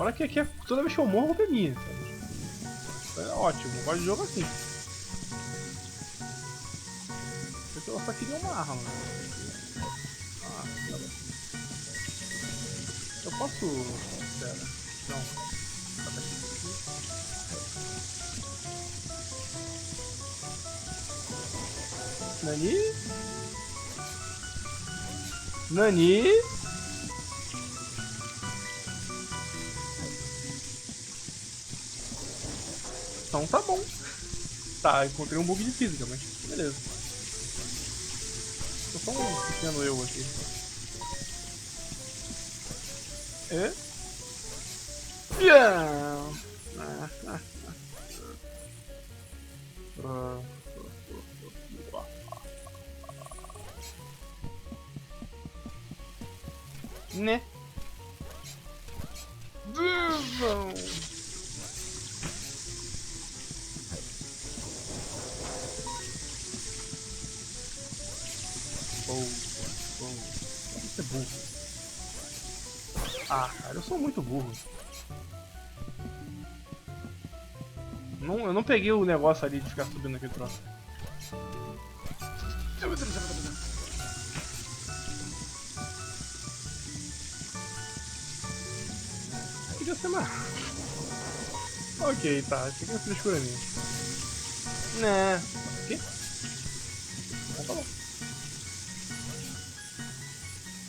Olha que aqui toda vez que eu morro, é minha. É ótimo, eu gosto de jogo assim. Eu só queria uma arma. Ah, tá bom. Eu posso... Pera. Não. Tá aqui. Nani? Nani? Então tá bom. Tá, encontrei um bug de física, mas beleza. Tô só um pequeno eu aqui. É? Yeah. Né? Isso é burro. Ah, cara, eu sou muito burro. Não, eu não peguei o negócio ali de ficar subindo aquele troço. Podia ser mais. Ok, tá. Isso aqui é frescura minha. Né? O quê? Ah, tá bom.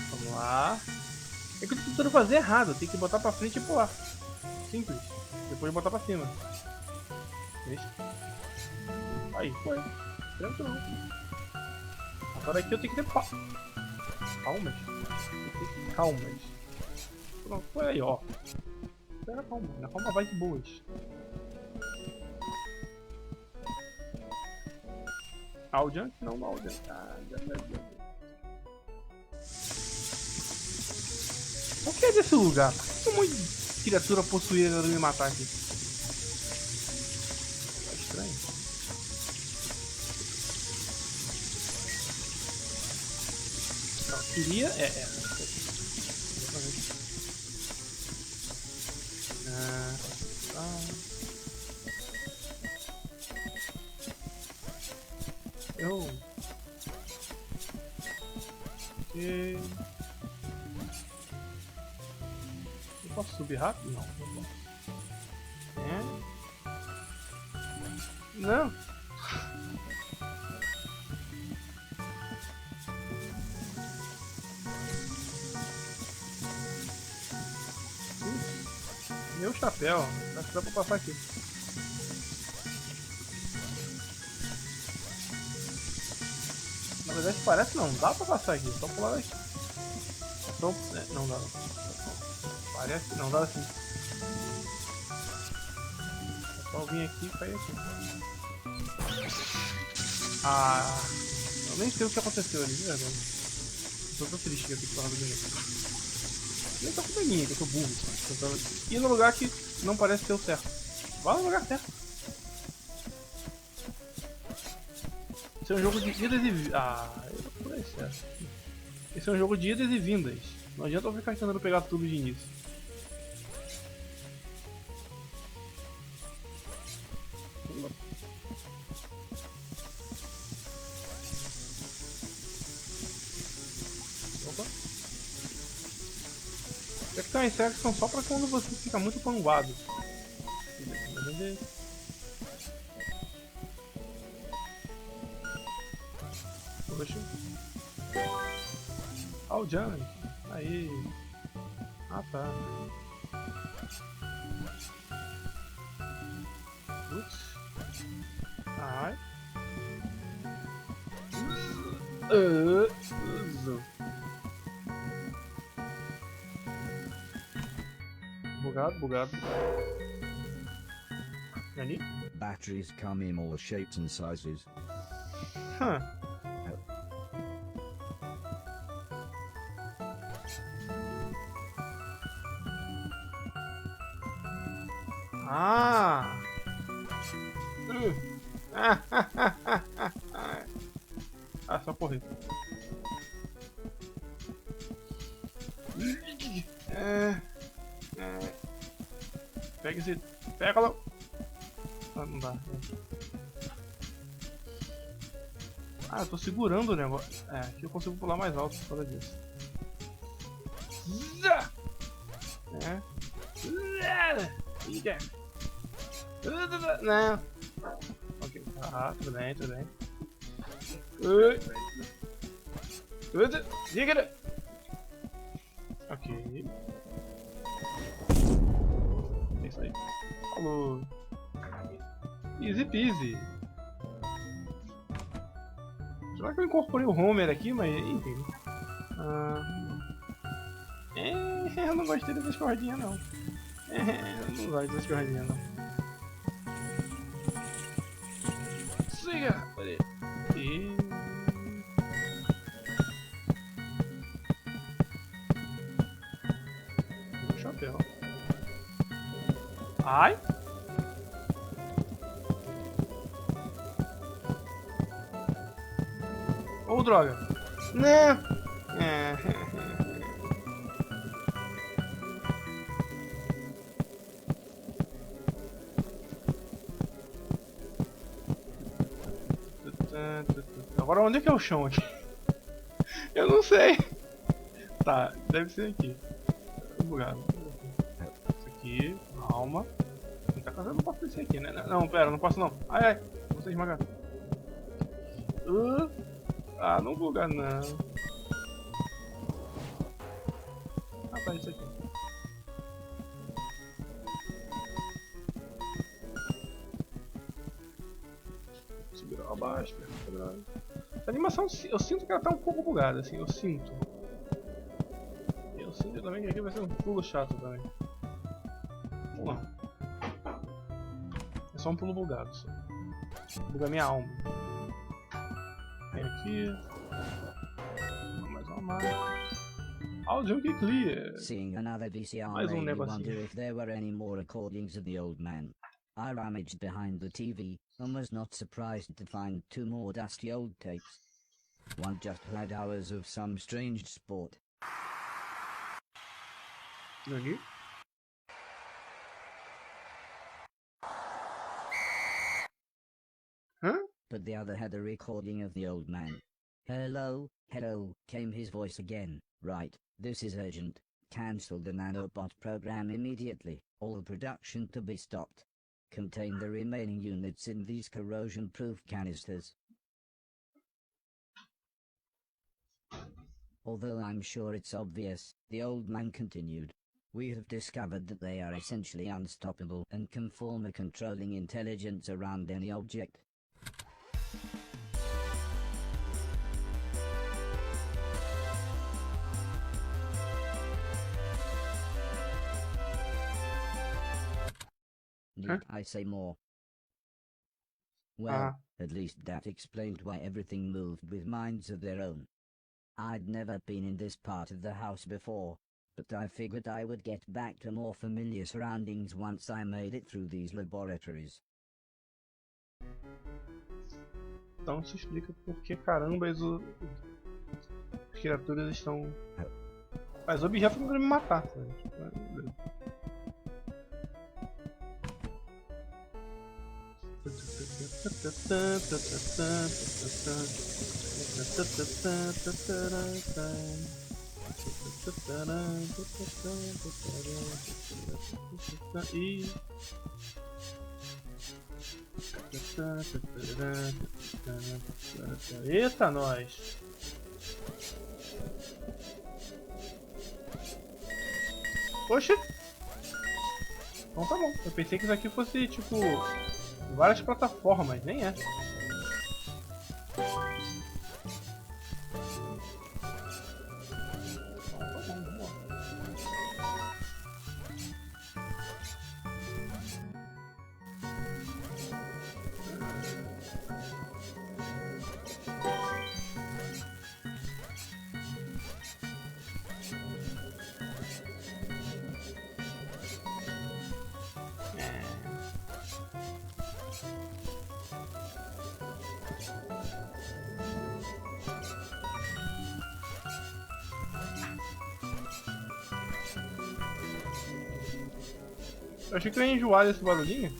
Vamos lá. É que eu tô tentando fazer errado. Tem que botar pra frente e pular. Simples. Depois botar pra cima. Deixa. Aí, foi. Tranquilo. Agora aqui eu tenho que ter palmas. Calmas. Pronto, foi aí, ó. Pega calma. Na calma vai de boas. Audian? Não, Audian. O que é desse lugar? Por que tem um monte de criatura possuída tentando me matar aqui? Tá estranho. Não, queria... Exatamente. Eu... Ok... Eu posso subir rápido? Não, não posso. Não! Meu chapéu, acho que dá pra passar aqui. Na verdade parece não, dá pra passar aqui, só pular daqui. Só, não dá não. Parece, não dá assim. É só vir aqui e cair aqui. Ah, eu nem sei o que aconteceu ali, de verdade. Tô tão triste que eu tenho que falar do bonito. Nem tá culpa minha, que eu sou burro. Tentando ir no lugar que não parece ser o certo. Vá no lugar certo. Esse é um jogo de idas e vindas. Ah, eu tô por aí certo. Esse é um jogo de idas e vindas. Não adianta eu ficar tentando pegar tudo de início. Opa. Questões sérias são só pra quando você fica muito panguado. Poxa. Ah, o Jump. Aí. Ah, tá. Ups. Ai. Bugado, bugado. Nani? Batteries come in all shapes and sizes. Huh. Ah! Ah, só correr. Pega esse. Pega lá. Ah, não dá. Ah, eu tô segurando o negócio. É, aqui eu consigo pular mais alto por causa disso. É. Não. Ok, tá, tudo bem, tudo bem. Diga! Ok. É isso aí. Falou. Easy peasy. Será que eu incorporei o Homer aqui, mas enfim. Eu não gostei dessas cordinhas não. Eu não gosto dessas cordinhas não. Siga! Peraí. Chapéu. Ai! Ou droga! Né? Agora onde é que é o chão aqui? Eu não sei. Tá, deve ser aqui. Bugado. Isso aqui, calma. Tem que estar Mas eu não posso descer aqui, né? Não, pera, não posso não. Ai, ai, vou ser esmagado. Ah, não buga não. Ah, tá, isso aqui. Subir abaixo, perto. A animação, eu sinto que ela tá um pouco bugada, assim, eu sinto. Eu sinto também que aqui vai ser um pulo chato também. Vamos lá. É só um pulo bugado, só. Buga minha alma. Vem aqui. Mais uma marca. Audio que clear. Seeing another VCR Mais made me negocinho. wonder if there were any more recordings of the old man. I rummaged behind the TV and was not surprised to find 2 more dusty old tapes. One just had hours of some strange sport. Aqui. Hã? But the other had a recording of the old man. Hello, hello, came his voice again. Right, this is urgent. Cancel the nanobot program immediately. All production to be stopped. Contain the remaining units in these corrosion-proof canisters. Although I'm sure it's obvious, the old man continued. We have discovered that they are essentially unstoppable and can form a controlling intelligence around any object. Need I say more? Well, at least that explained why everything moved with minds of their own. I'd never been in this part of the house before, but I figured I would get back to more familiar surroundings once I made it through these laboratories. Então isso explica por que carambas as criaturas estão... Mas os objetos não querem me matar, sabe? Eita, nós! Oxe! Então tá bom. Eu pensei que isso aqui fosse tipo várias plataformas, nem é. Eu achei que eu ia enjoar desse barulhinho,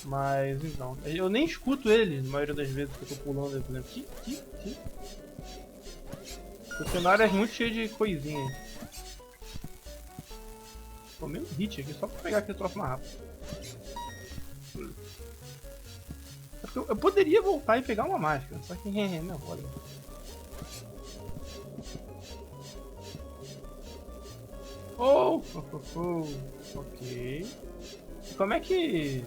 mas então, eu nem escuto ele na maioria das vezes que eu tô pulando, por exemplo. O cenário é muito cheio de coisinha. Tô meio hit aqui só pra pegar aquele troço mais rápido. Eu poderia voltar e pegar uma máscara, só que não, olha. Ok. Como é que...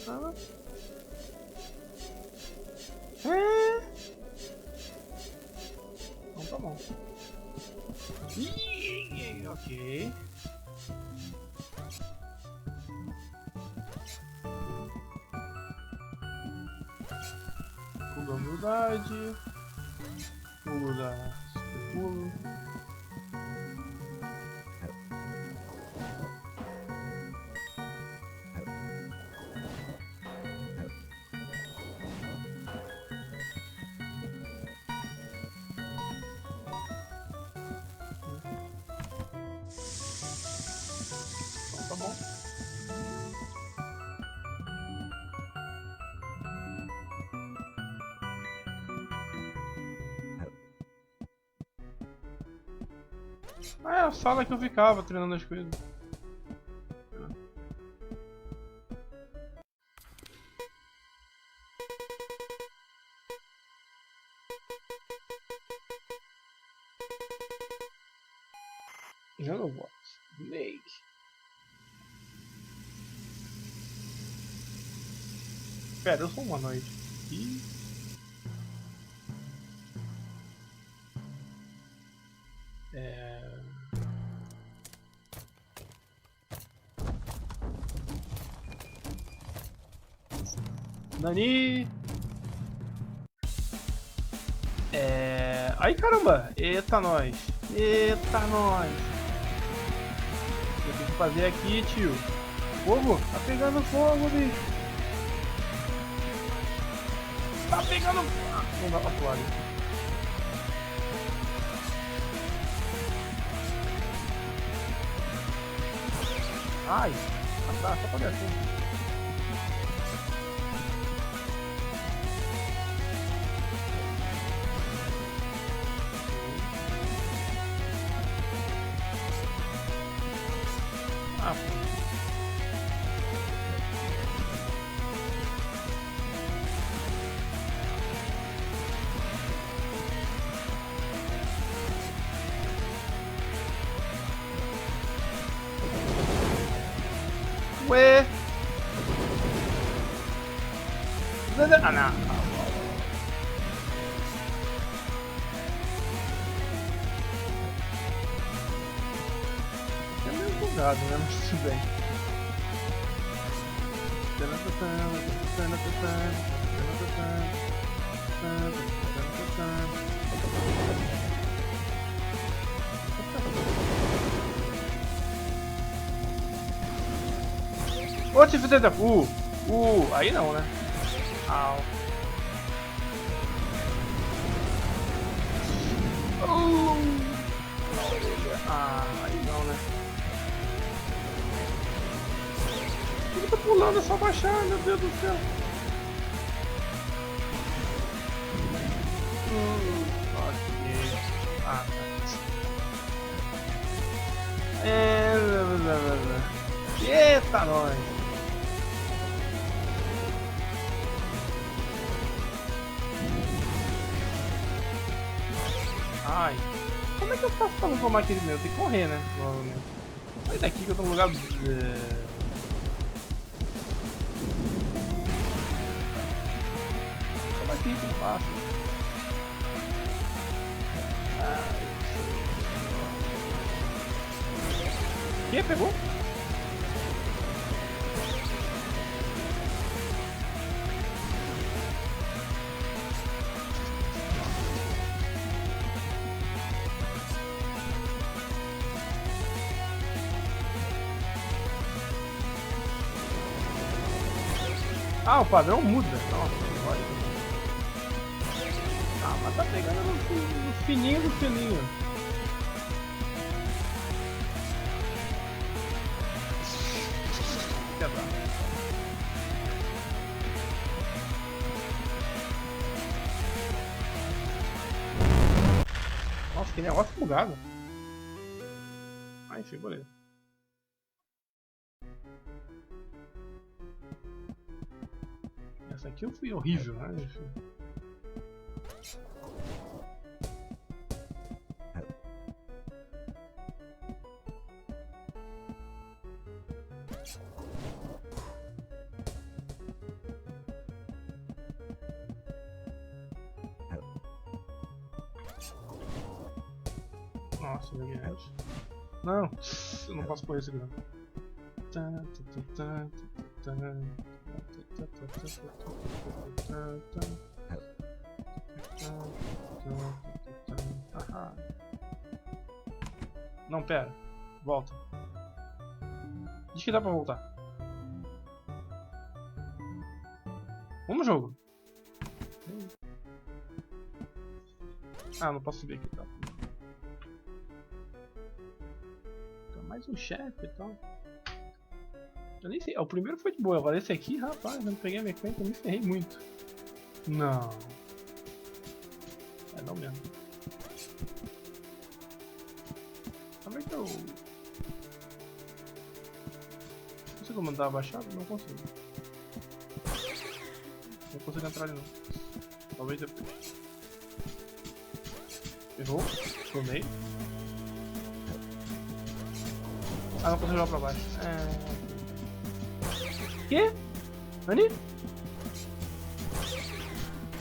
Então tá bom. Ok. Pulo da humildade. Pulo da... Pulo. Tá bom. Ah, é a sala que eu ficava treinando as coisas. Nanobots. Make. Pera, eu sou um humanoide. E... Nani! Ai caramba! Eita nós! Eita nós! Eu tenho que fazer aqui, tio. Fogo! Tá pegando fogo, bicho! Tá pegando fogo! Não dá pra pular ali. Ai! Tá, só pra descer. Ué! Ah, não. É meio bugado, né? Mas tudo bem. Ô, te fudeu da... aí não, né? Au. Aí não, né? Ele tá pulando, é só baixar, meu Deus do céu. Ok. Tá. Eita, nós. Ai. Como é que eu faço pra não tomar aquele meu? Tem que correr, né? Provavelmente. Sai daqui que eu tô no lugar... Toma aqui que eu faço. Que? Pegou? Ah, o padrão muda. Nossa, olha. Ah, mas tá pegando no fininho do fininho. Quebrar. Nossa, que negócio bugado. Ah, enfim, beleza. Essa aqui eu fui horrível, né? Enfim. Nossa, peguei reto. Não, eu não posso correr esse aqui não. Não, pera. Volta. Diz que dá pra voltar. Vamos, jogo. Ah, não posso subir aqui, tá? Mais um chefe e tal. Eu nem sei. O primeiro foi de boa, agora esse aqui, rapaz, eu não peguei a mecânica, eu me ferrei muito. Não. É não mesmo. Como é que eu... Consigo mandar abaixado? Não consigo. Não consigo entrar ali não. Talvez depois. Errou. Tomei. Ah, não consigo jogar pra baixo. Que? Nani?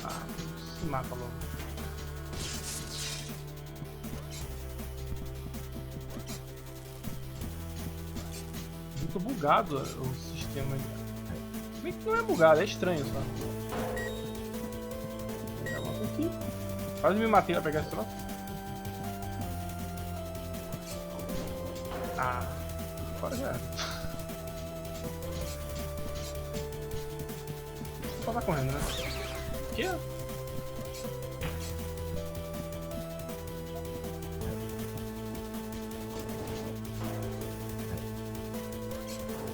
Ah, se mata logo. Muito bugado o sistema. Bem que não é bugado, é estranho só. Aqui. Quase me matei pra pegar esse troço. Ah, agora já era. Só tá correndo, né? O quê?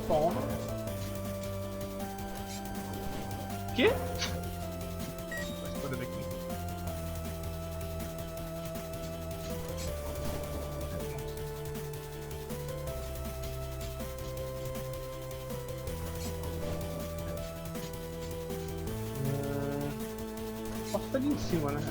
Toma. O quê? Vai escolher daqui. Posso estar ali em cima, né?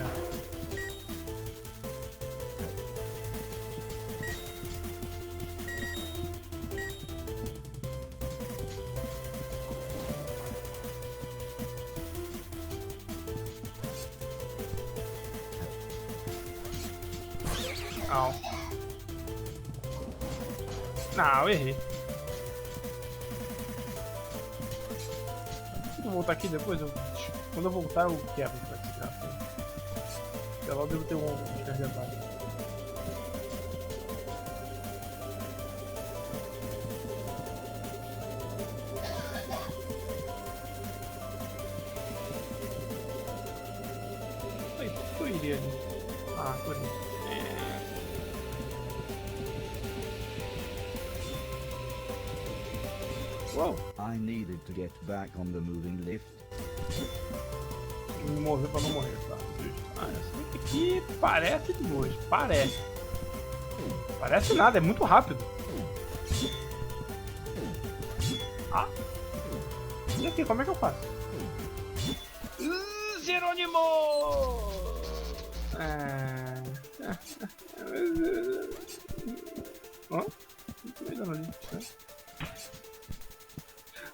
Au. Não, eu errei. Se eu voltar aqui depois, quando eu voltar eu quebro pra desgraça. Até lá eu devo ter um descarregado. Aí, por que eu iria ali? Ah, por isso. Uau! I needed to get back on the moving lift. Me mover pra não morrer, tá? Ah, essa aqui parece de longe. Parece. Parece nada, é muito rápido. Ah! E aqui, como é que eu faço? Jerônimo! Hã?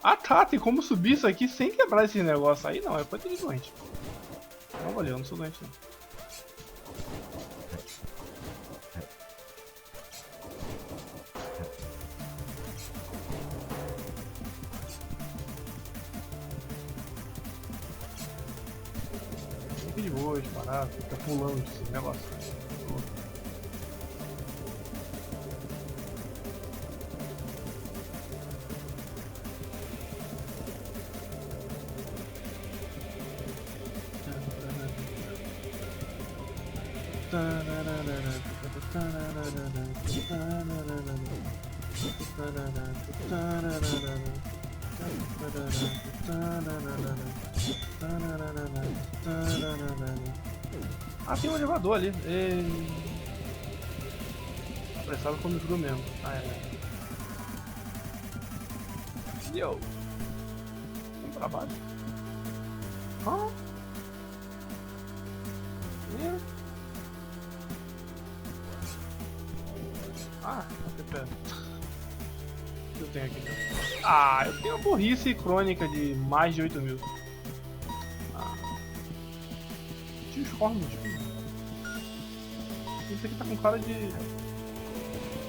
Ah tá, tem como subir isso aqui sem quebrar esse negócio aí? Não, é coisa de doente. Não, valeu, eu não sou doente não. Fica de boa, parado, fica pulando esse negócio. Ah, tem um elevador ali. Apressado como tudo mesmo. Ah, é. Yo. Vamos pra baixo. Ah. Ah, até perto. O que eu tenho aqui? Ah, eu tenho uma burrice crônica de mais de 8.000. Ah. Tinha os cornos. Isso aqui tá com cara de...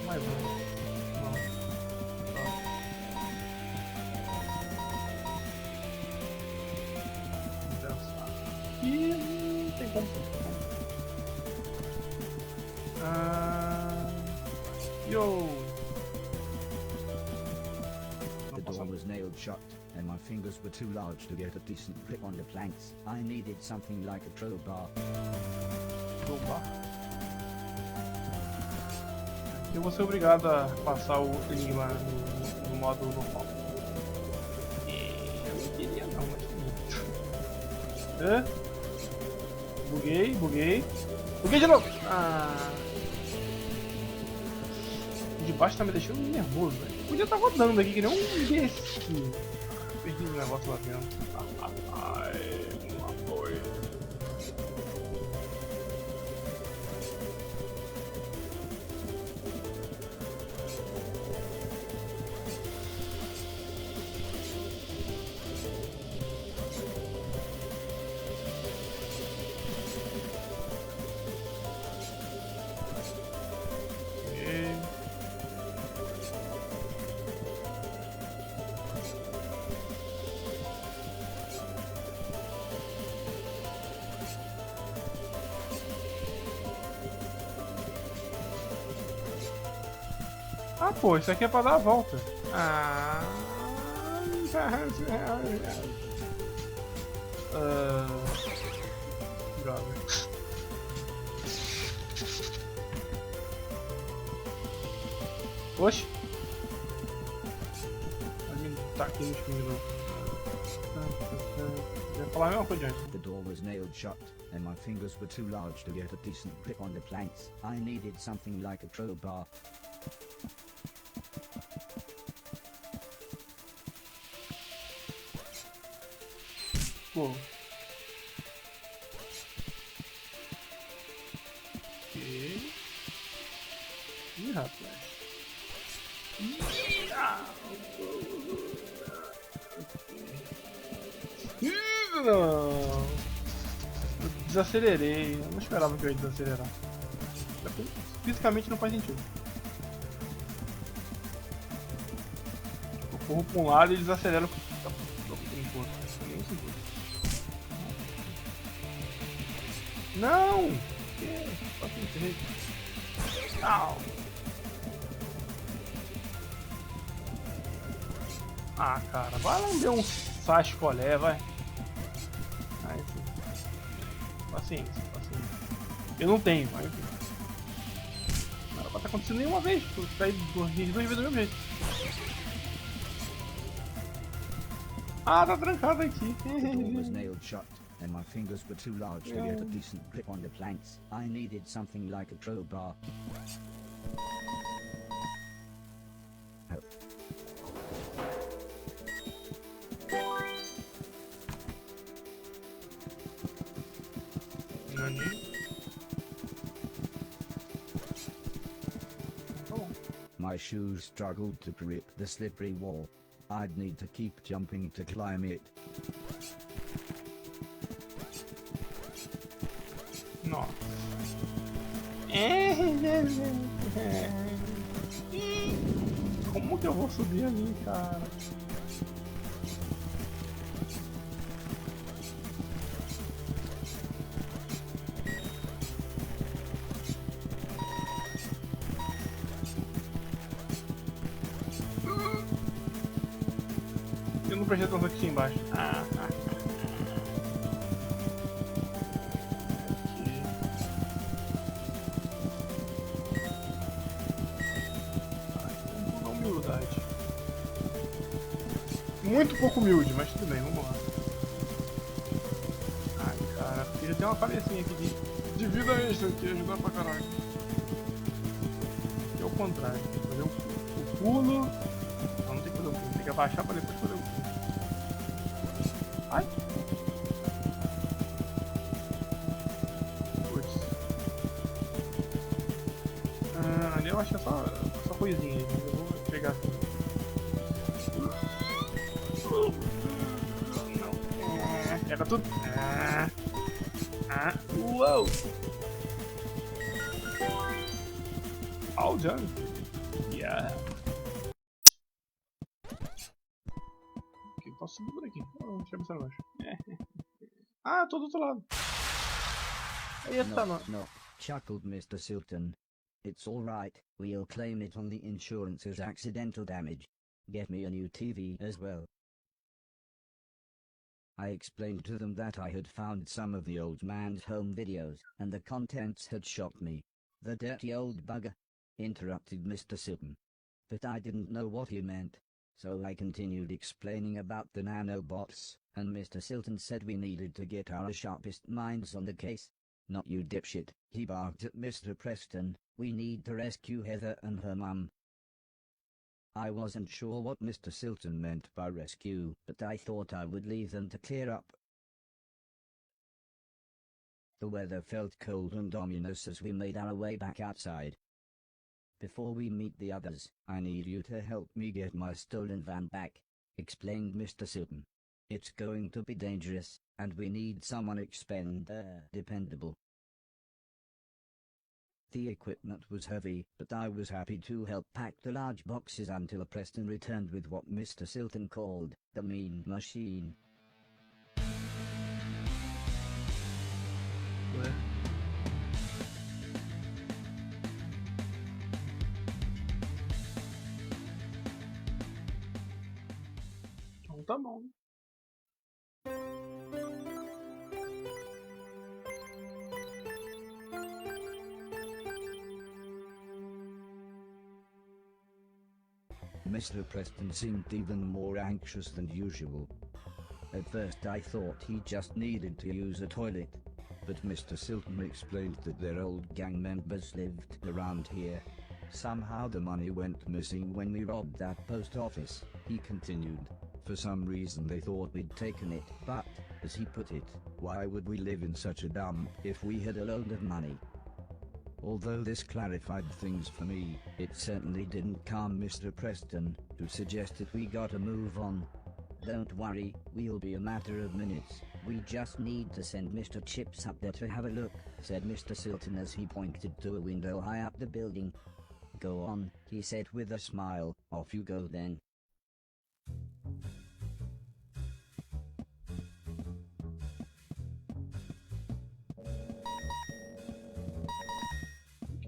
mais um. Não. Vamos pensar. E não tem como. Yo! The door was nailed shut, and my fingers were too large to get a decent grip on the planks. I needed something like a crowbar. Crowbar? Eu vou ser obrigado a passar o enigma no modo normal. Eu não queria não, mas... Buguei. Buguei de novo! Ah... De baixo tá me deixando nervoso, velho. Podia estar rodando aqui que nem um imbecil. Perdi o negócio lá dentro. Ai, uma coisa. Ah, pô, isso aqui é pra dar a volta. Ah... Droga. Oxe. Tá aqui no espinho de novo. Eu ia falar a mesma coisa antes. The door was nailed shut, and my fingers were too large to get a decent grip on the planks. I needed something like a crowbar. Pô. Ok. Ih, rapaz. Não. Eu desacelerei. Eu não esperava que eu ia desacelerar. Fisicamente não faz sentido. Eu corro pra um lado e desacelero pro outro. Nem sentido. Não! Só que enterrei. Au! Ah, cara, vai lamber um sascolé, vai. Ai, paciência. Eu não tenho, mas enfim. Não era pra estar acontecendo nenhuma vez, porque caí duas vezes do mesmo jeito. Ah, tá trancado aqui. The door was nailed shut, and my fingers were too large to get a decent grip on the planks. I needed something like a crowbar. My shoes struggled to grip the slippery wall. I'd need to keep jumping to climb it. Nossa. Como que eu vou subir ali, cara? Eu não prestei atenção aqui embaixo. Muito pouco humilde, mas tudo bem, vamos lá. Ai, cara, porque já tem uma cabecinha aqui de vida extra que ajuda pra caralho. E ao contrário, tem que fazer o pulo. Não tem que fazer o pulo, tem que abaixar pra depois fazer o pulo. Ai! Putz. Ali eu acho que é só coisinha, mas eu vou pegar assim. Pega tudo. Uou! All done. Yeah. Ok, posso subir por aqui. Não, deixa eu pensar embaixo. Tô do outro lado. Eita, No, chuckled Mr. Silton. It's all right, we'll claim it on the insurance as accidental damage. Get me a new TV as well. I explained to them that I had found some of the old man's home videos, and the contents had shocked me. The dirty old bugger, interrupted Mr. Silton. But I didn't know what he meant, so I continued explaining about the nanobots, and Mr. Silton said we needed to get our sharpest minds on the case. Not you dipshit, he barked at Mr. Preston, we need to rescue Heather and her mum. I wasn't sure what Mr. Silton meant by rescue, but I thought I would leave them to clear up. The weather felt cold and ominous as we made our way back outside. Before we meet the others, I need you to help me get my stolen van back, explained Mr. Silton. It's going to be dangerous, and we need someone dependable. The equipment was heavy, but I was happy to help pack the large boxes until Preston returned with what Mr. Silton called the mean machine. Ué. tá bom. Mr. Preston seemed even more anxious than usual. At first I thought he just needed to use a toilet, but Mr. Silton explained that their old gang members lived around here. Somehow the money went missing when we robbed that post office, he continued. For some reason they thought we'd taken it, but, as he put it, why would we live in such a dump if we had a load of money? Although this clarified things for me, it certainly didn't calm Mr. Preston, who suggested we gotta move on. Don't worry, we'll be a matter of minutes. We just need to send Mr. Chips up there to have a look, said Mr. Silton as he pointed to a window high up the building. Go on, he said with a smile. Off you go then.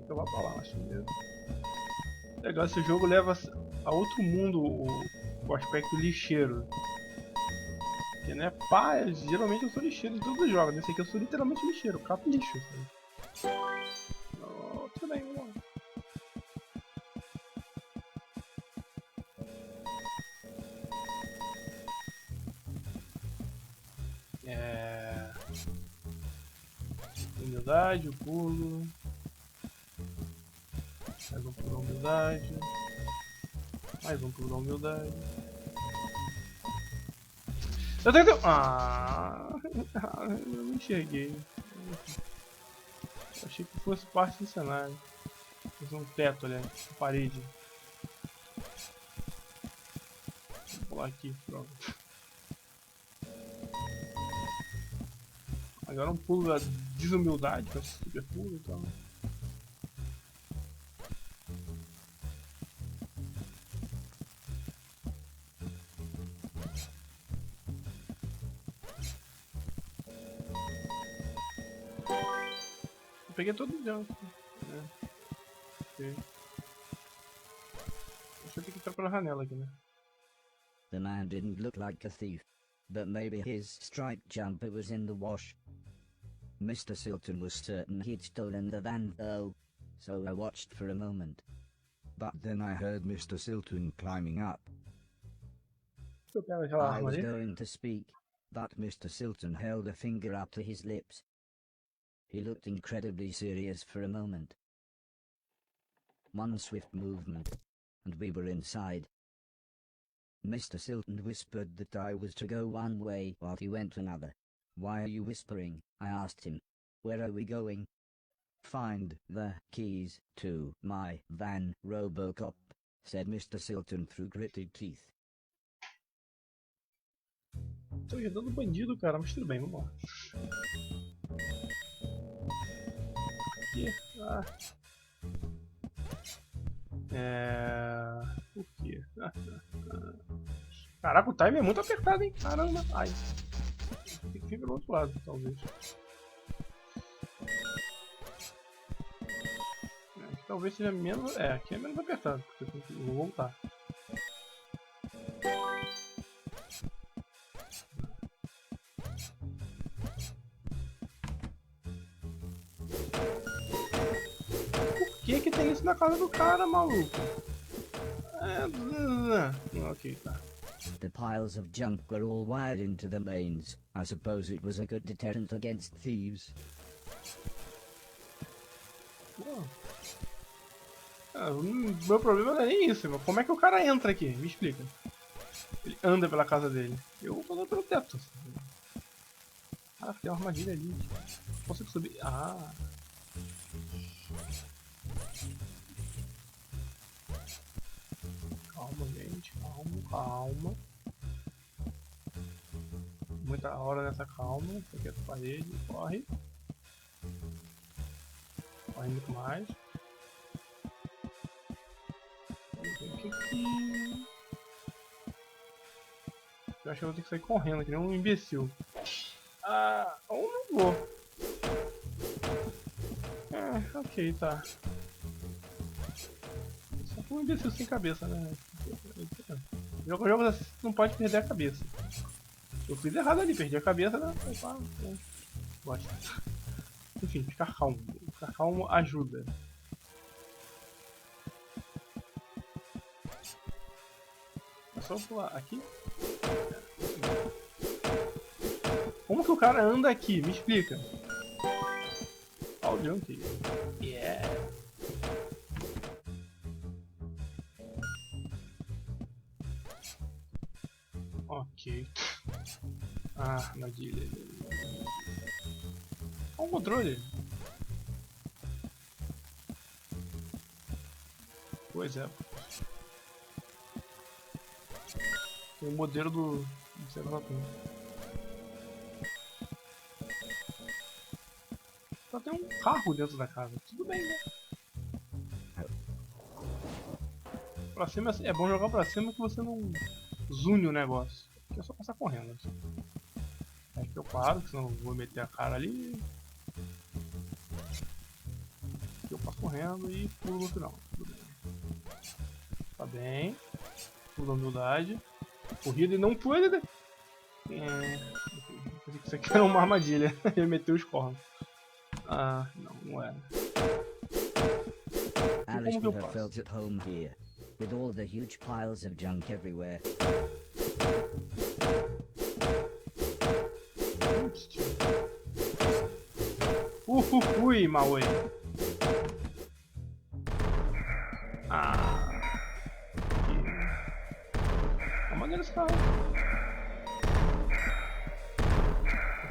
Eu vou pra lá, acho mesmo. Legal, esse jogo leva a outro mundo o aspecto lixeiro. Porque, né, pá, geralmente eu sou lixeiro em todos os jogos. Nesse aqui eu sou literalmente lixeiro, capo lixo. Oh, tudo bem, vamos lá. Humildade, o pulo. Mais um pulo da humildade. Mais um pulo da humildade. Eu tenho que... eu não enxerguei. Eu achei que fosse parte do cenário. Fosse um teto, olha, uma parede. Vou pular aqui, pronto. Agora um pulo da desumildade, com esse super pulo e tal. Eu peguei todo o jump. Ok. Deixa eu ter que entrar pela janela aqui, né? The man didn't look like a thief, but maybe his striped jumper was in the wash. Mr. Silton was certain he'd stolen the van though, so I watched for a moment. But then I heard Mr. Silton climbing up. Eu pego aquela I arma was ali. going to speak, but Mr. Silton held a finger up to his lips. He looked incredibly serious for a moment. One swift movement, and we were inside. Mr. Silton whispered that I was to go one way while he went another. Why are you whispering? I asked him. Where are we going? Find the keys to my van, Robocop, said Mr. Silton through gritted teeth. Tô ajudando o bandido, cara, mas tudo bem, vamos lá. Aqui. Por quê? Caraca, o time é muito apertado, hein? Caramba. Ai. Tem que vir pelo outro lado, talvez. Aqui talvez seja menos... aqui é menos apertado, porque eu vou voltar. Por que tem isso na casa do cara, maluco? Ok, tá. The piles of junk were all wired into the mains. I suppose it was a good deterrent against thieves. O meu problema não é nem isso, mas como é que o cara entra aqui? Me explica. Ele anda pela casa dele. Eu vou pelo teto. Ah, tem uma armadilha ali. Consigo subir. Ah. Calma, gente. Calma. Muita hora nessa calma. Aqui é a parede. Corre. Corre muito mais. Aqui. Eu acho que eu vou ter que sair correndo, que nem um imbecil. Ou não vou. Ok, tá. Só que um imbecil sem cabeça, né? Jogo você não pode perder a cabeça. Eu fiz errado ali, perdi a cabeça, né? Gosto. Enfim, ficar calmo. Ficar calmo ajuda. É só pular aqui? Como que o cara anda aqui? Me explica. Olha o junk. Yeah. Ok. Ah, armadilha. Olha o controle. Pois é. Tem o modelo do Cervatão. Só tem um carro dentro da casa. Tudo bem, né? Pra cima é bom jogar pra cima que você não zune o negócio. Aqui é só passar correndo. Assim. Aí que eu paro, que senão eu vou meter a cara ali. Aqui eu passo correndo e pulo no final. Tudo bem. Tá bem. Pulo humildade. Corrida e não pula. Pensei que isso aqui era uma armadilha. Ele meteu os cornos. Ah, não era. Alice would have felt at home here, with all the huge piles of junk everywhere. Ui, Maui. Ah. É maneiro esse carro.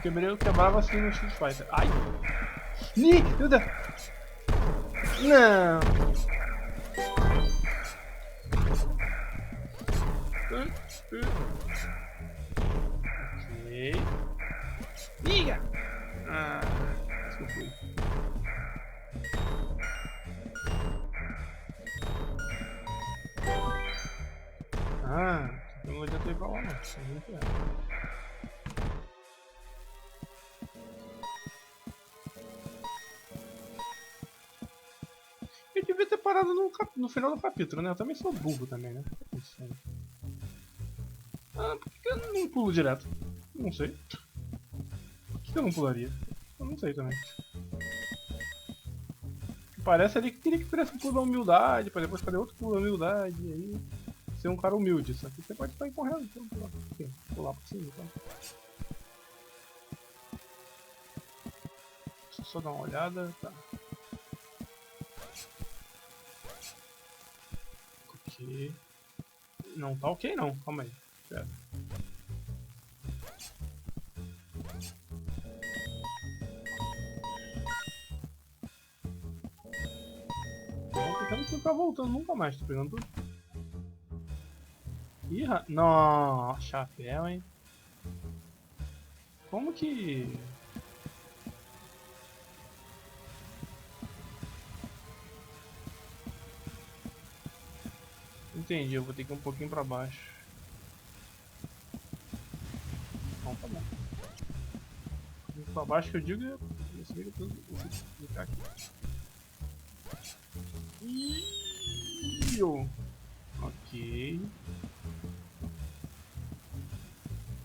Eu quebrava assim no Street Fighter. Ai! Meu Deus! Não! Ok. Liga! Ah, acho que eu fui. Ah, então não adianta ir pra lá não. É muito errado. Eu devia ter parado no final do capítulo, né? Eu também sou burro também, né? Ah, por que eu não pulo direto? Não sei. Por que eu não pularia? Eu não sei também. Parece ali que queria que tivesse um pulo da humildade, pra depois fazer outro pulo da humildade, e aí ser um cara humilde. Só que você pode sair correndo, então pular por cima, então. Deixa eu só dar uma olhada, tá. Ok. Não tá ok não, calma aí. Pera. Tô tentando ficar voltando nunca mais, tô pegando tudo. Ih, nossa, chapéu, hein. Como que... Entendi, eu vou ter que ir um pouquinho pra baixo. Então tá bom. Um pouquinho pra baixo que eu digo é... Você vê que eu vou clicar aqui. Ok.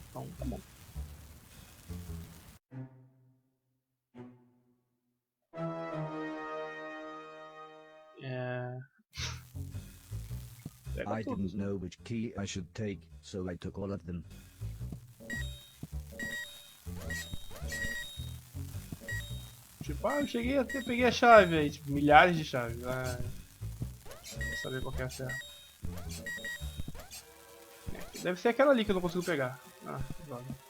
Então tá bom. I didn't know which key I should take, so I took all of them. Tipo, eu cheguei até peguei a chave aí, tipo, milhares de chaves. Ah, vou saber qual que é a certa. Deve ser aquela ali que eu não consigo pegar. Ah, droga.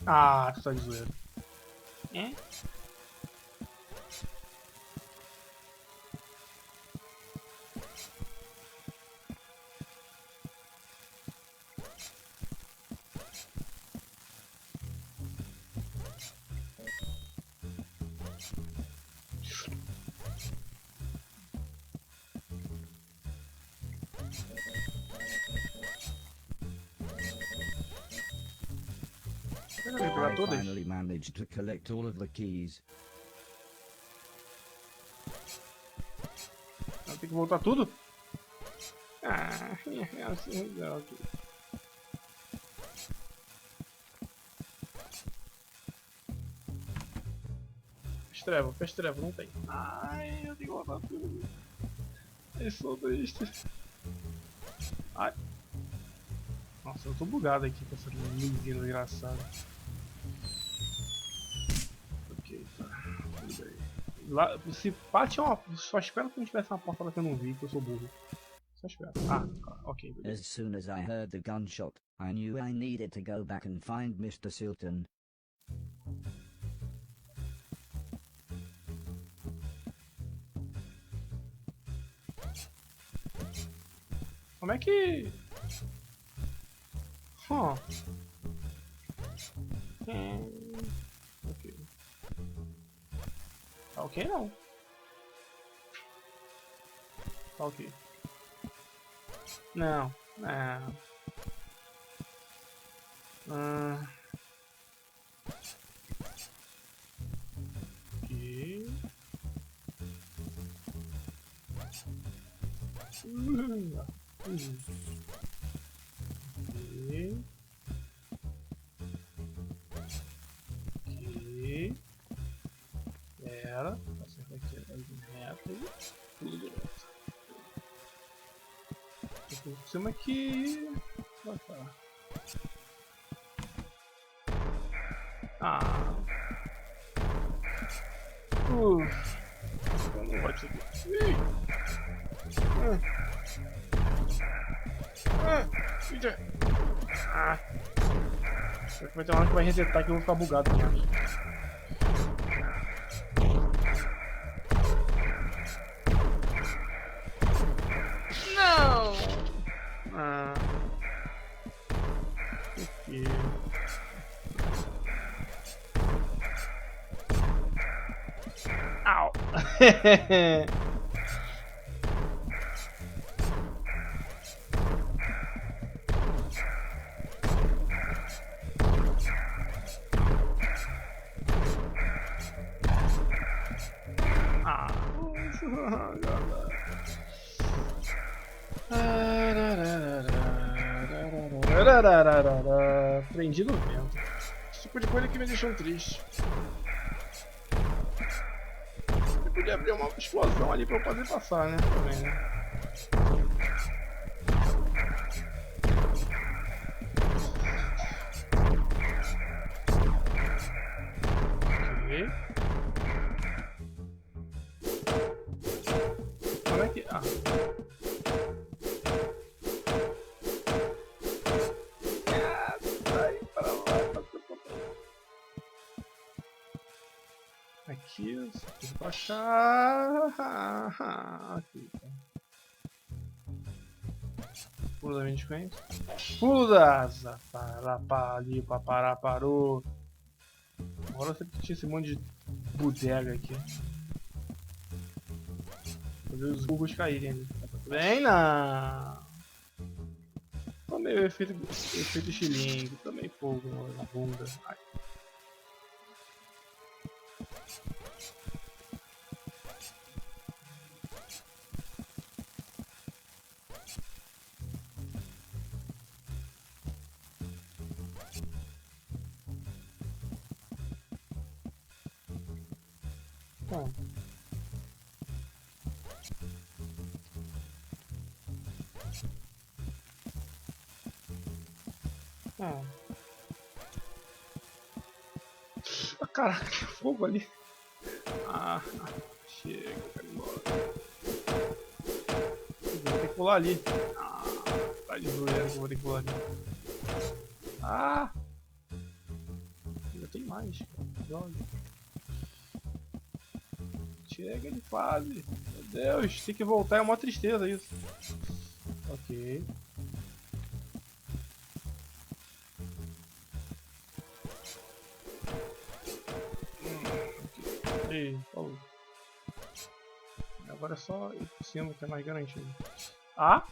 Ah, tu tá de zoeira. É? pegar I todas? finally managed to collect all of the keys. Tem que voltar tudo? Ah, é assim, ok. Fez trevo, não tem. Ai, eu tenho que voltar tudo. Eu sou triste. Ai. Nossa, eu tô bugado aqui com essa luzinha engraçada. Ok, tá. Tudo bem. Lá, se pá tinha uma. Só espero que não tivesse uma porta lá que eu não vi, que eu sou burro. Só espero. Ah, ok, beleza. As soon as I heard the gunshot, I knew I needed to go back and find Mr. Silton. Como é que. Ok. Tá ok não. Tá ok. Não. Não. Ok. Ok. Ok. Pera. Acerta aqui a linha reta e pulo direto. Vou por cima aqui. Vai cá. Ah. Eu não gosto disso aqui. Ah. Vai ter uma hora que vai resetar que eu vou ficar bugado demais. Não! Ah. Por quê? Au! Prendi no vento. Esse tipo de coisa que me deixou triste. Eu podia abrir uma explosão ali pra eu poder passar, né? Também, né? Ok. Como é que. Ah. Sai para lá. Aqui, tudo pra cá. Aqui, tá. Pulo da minha descrente. Pulo da asa. Ali, papará, parou. Agora eu sempre tinha esse monte de bodega aqui. Fazer os googles caírem ali. Tá tudo bem? Não. Tomei o efeito estilingue. Tomei fogo na bunda. Ai. Bom. Ah, caraca, que fogo ali. Ah, chega, quero ir embora. Vou ter que pular ali. Ah, tá de zoeira que eu vou ter que pular ali. Ah! Ainda tem mais. Droga. Chega de fase. Meu Deus, tem que voltar, é uma tristeza isso. Ok. Ei, falou. Agora é só ir por cima que é mais garantido. Ah?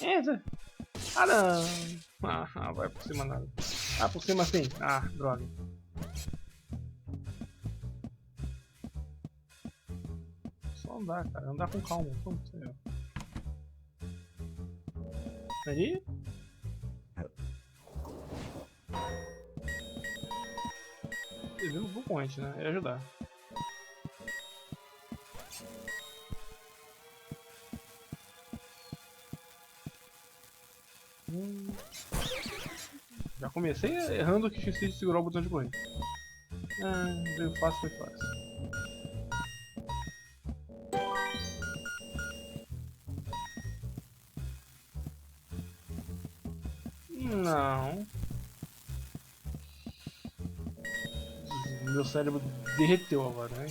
Entra! Ah não! Ah, vai por cima nada. Ah, por cima assim. Ah, droga. Só andar, cara. Andar com calma. Pronto, aí, ó. Aí. Ele viu no point, né? Ia ajudar. Já comecei errando que esqueci de segurar o botão de correr. Ah, veio fácil, foi fácil. Não. Meu cérebro derreteu agora, né?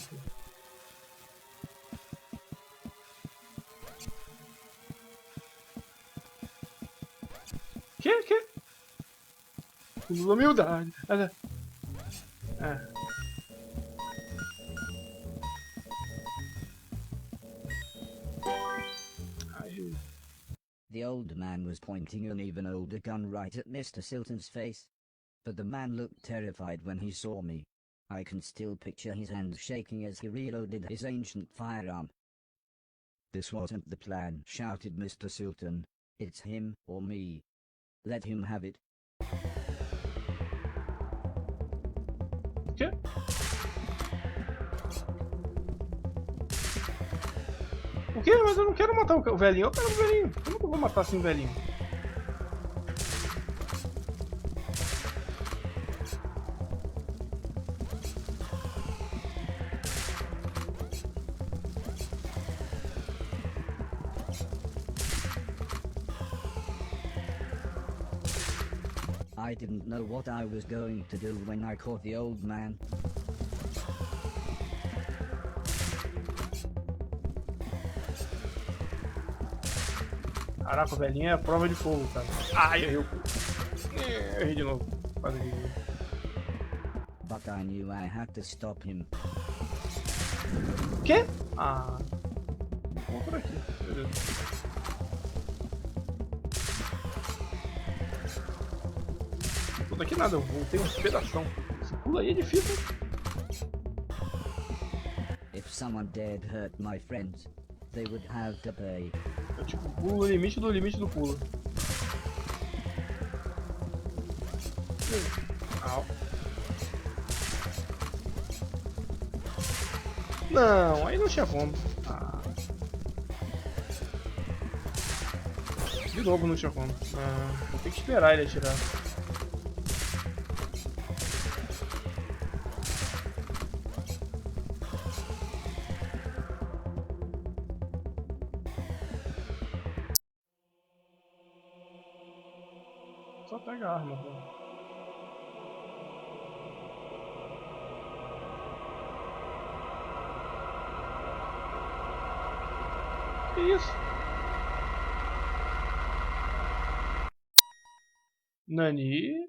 Que? Tudo humildade. É. Aí. The old man was pointing an even older gun right at Mr. Silton's face. But the man looked terrified when he saw me. I can still picture his hands shaking as he reloaded his ancient firearm. "This wasn't the plan," shouted Mr. Silton. "It's him or me. Let him have it." Que? O quê? Mas eu não quero matar o velhinho. Eu quero o velhinho. Como que eu vou matar assim o velhinho? I didn't know what I was going to do when I caught the old man. Caraca, o velhinho é prova de fogo, cara. Ai, errei. Errei de novo. Quase errei. But I knew I had to stop him. Quê? Ah. Vou por aqui. Beleza. Não daqui nada, eu voltei um pedação. Esse pulo aí é difícil. If someone dared hurt my friends, they would have to pay. Eu tipo pulo no limite do pulo. Au. Não, aí não tinha como. Ah. De novo não tinha como. Ah, vou ter que esperar ele atirar. Só pega a arma, pô. Que isso? Nani?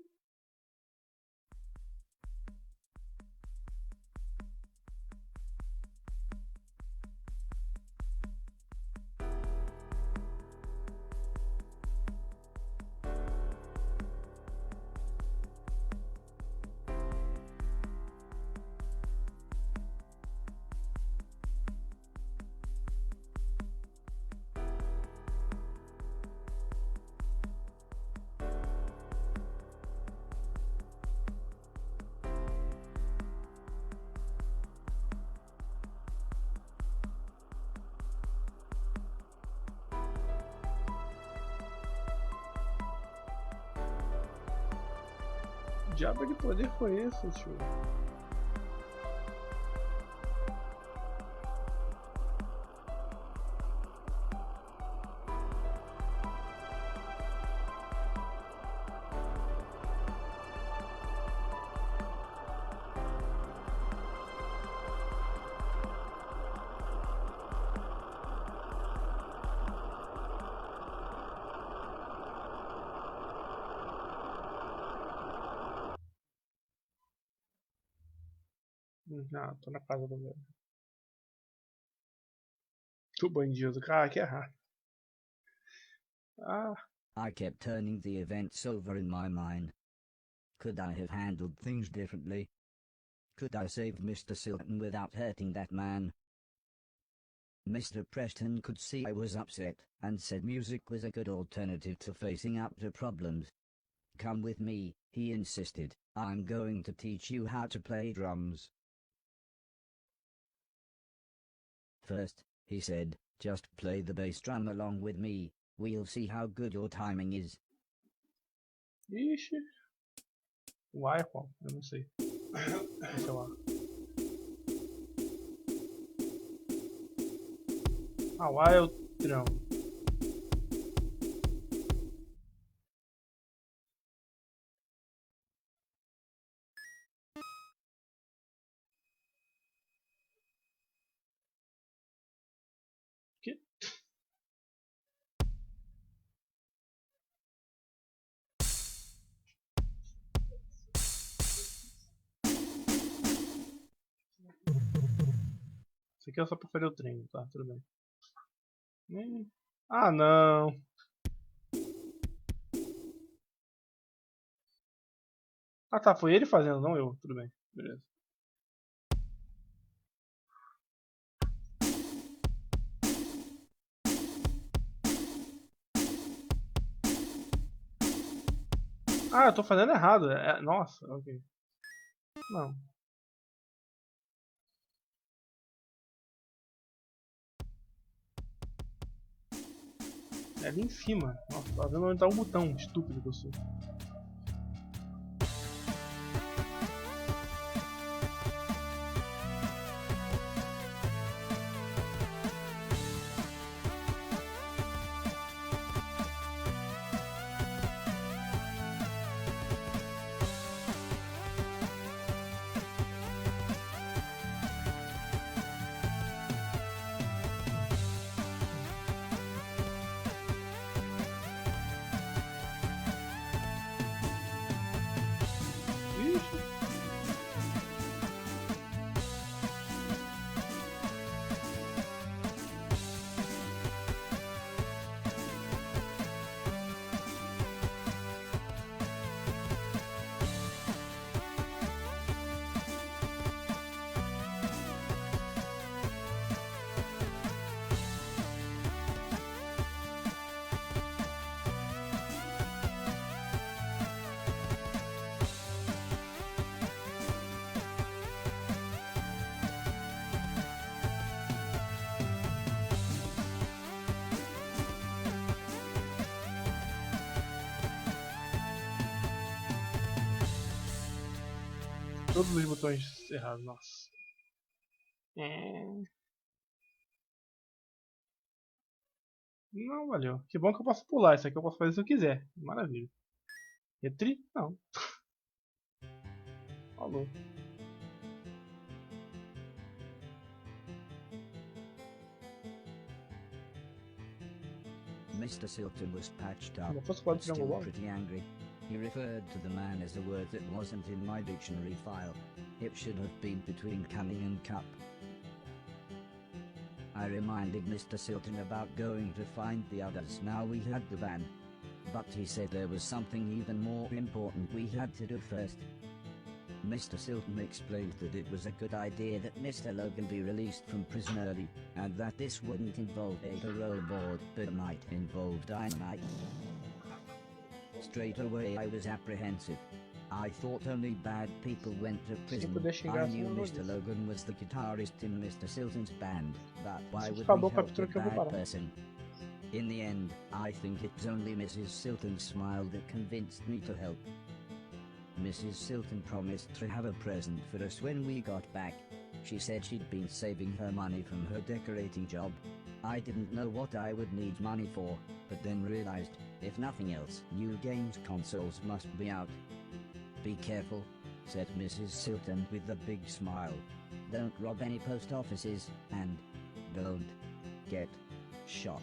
Que diabo de poder foi esse, tio? Ah, tô na casa do velho. Tu bandido, cara, que errado. Ah, I kept turning the events over in my mind. Could I have handled things differently? Could I save Mr. Silton without hurting that man? Mr. Preston could see I was upset, and said music was a good alternative to facing up to problems. Come with me, he insisted. I'm going to teach you how to play drums. First, he said, just play the bass drum along with me. We'll see how good your timing is. Ixi. O A é qual? Eu não sei. Esse é o A. Ah, o A é o trão. Que? Isso aqui é só pra fazer o treino, tá? Tudo bem. Ah, não. Ah, tá. Foi ele fazendo, não eu. Tudo bem. Beleza. Ah, eu tô fazendo errado. Nossa, ok. Não. É ali em cima. Nossa, tá vendo onde tá o botão estúpido que eu sou. Ixi. Todos os botões errados, nossa. Não, valeu. Que bom que eu posso pular. Isso aqui eu posso fazer se eu quiser. Maravilha. Retri? Não. Falou. Mr. Silton was patched up, Não fosse but quadro still triangular. pretty angry. He referred to the man as a word that wasn't in my dictionary file. It should have been between cunning and cup. I reminded Mr. Silton about going to find the others now we had the van. But he said there was something even more important we had to do first. Mr. Silton explained that it was a good idea that Mr. Logan be released from prison early, and that this wouldn't involve a parole board, but might involve dynamite. Straight away I was apprehensive. I thought only bad people went to prison. I knew Mr. Logan was the guitarist in Mr. Silton's band, but why would we help a bad person? In the end, I think it's only Mrs. Silton's smile that convinced me to help. Mrs. Silton promised to have a present for us when we got back. She said she'd been saving her money from her decorating job. I didn't know what I would need money for, but then realized, if nothing else, new games consoles must be out. Be careful, said Mrs. Silton with a big smile. Don't rob any post offices, and don't get shot.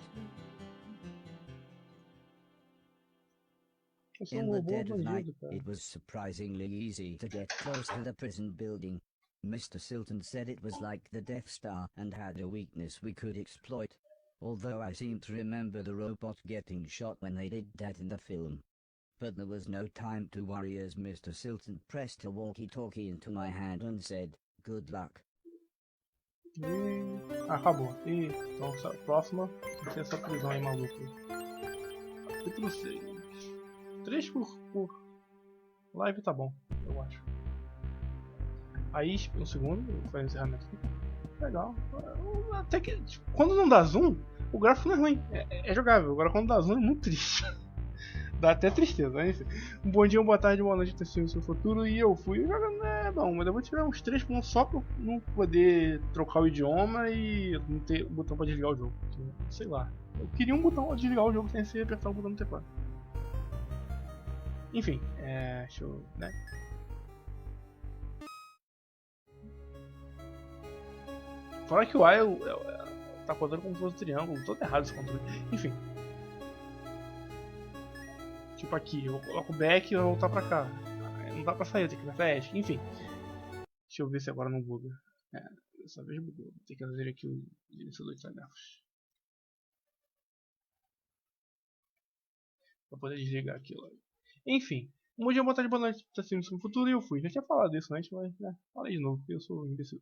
In the dead of night, it was surprisingly easy to get close to the prison building. Mr. Silton said it was like the Death Star and had a weakness we could exploit. Although I seem to remember the robot getting shot when they did that in the film. But there was no time to worry as Mr. Silton pressed a walkie-talkie into my hand and said, "Good luck." E... acabou. E então, próxima vai ser essa prisão aí maluca. Capítulo 6. 3 por live tá bom, eu acho. Aí, um segundo, foi o encerramento aqui. Legal. Até que, tipo, quando não dá zoom, o gráfico não é ruim. É jogável. Agora, quando dá zoom, é muito triste. Dá até tristeza, mas enfim. Um bom dia, uma boa tarde, uma boa noite, testemunho do seu futuro. E eu fui jogando, bom, mas eu vou tirar uns 3 pontos só pra não poder trocar o idioma e não ter o botão pra desligar o jogo. Sei lá. Eu queria um botão pra desligar o jogo sem ser apertar o botão do teclado. Enfim, deixa eu. Né? Fora que o A tá contando como se fosse um triângulo, todo errado esse controle. Enfim. Tipo aqui, eu coloco o back e eu vou voltar pra cá. Não dá pra sair, eu tenho que apertar ESC. Enfim. Deixa eu ver se agora não buga. Dessa vez bugou. Vou ter que fazer aqui o gerenciador de tarefas. Pra poder desligar aquilo. Enfim. Um bom dia, boa tarde, boa noite. Tá sendo no futuro e eu fui. Já tinha falado isso antes, mas falei de novo, porque eu sou um imbecil.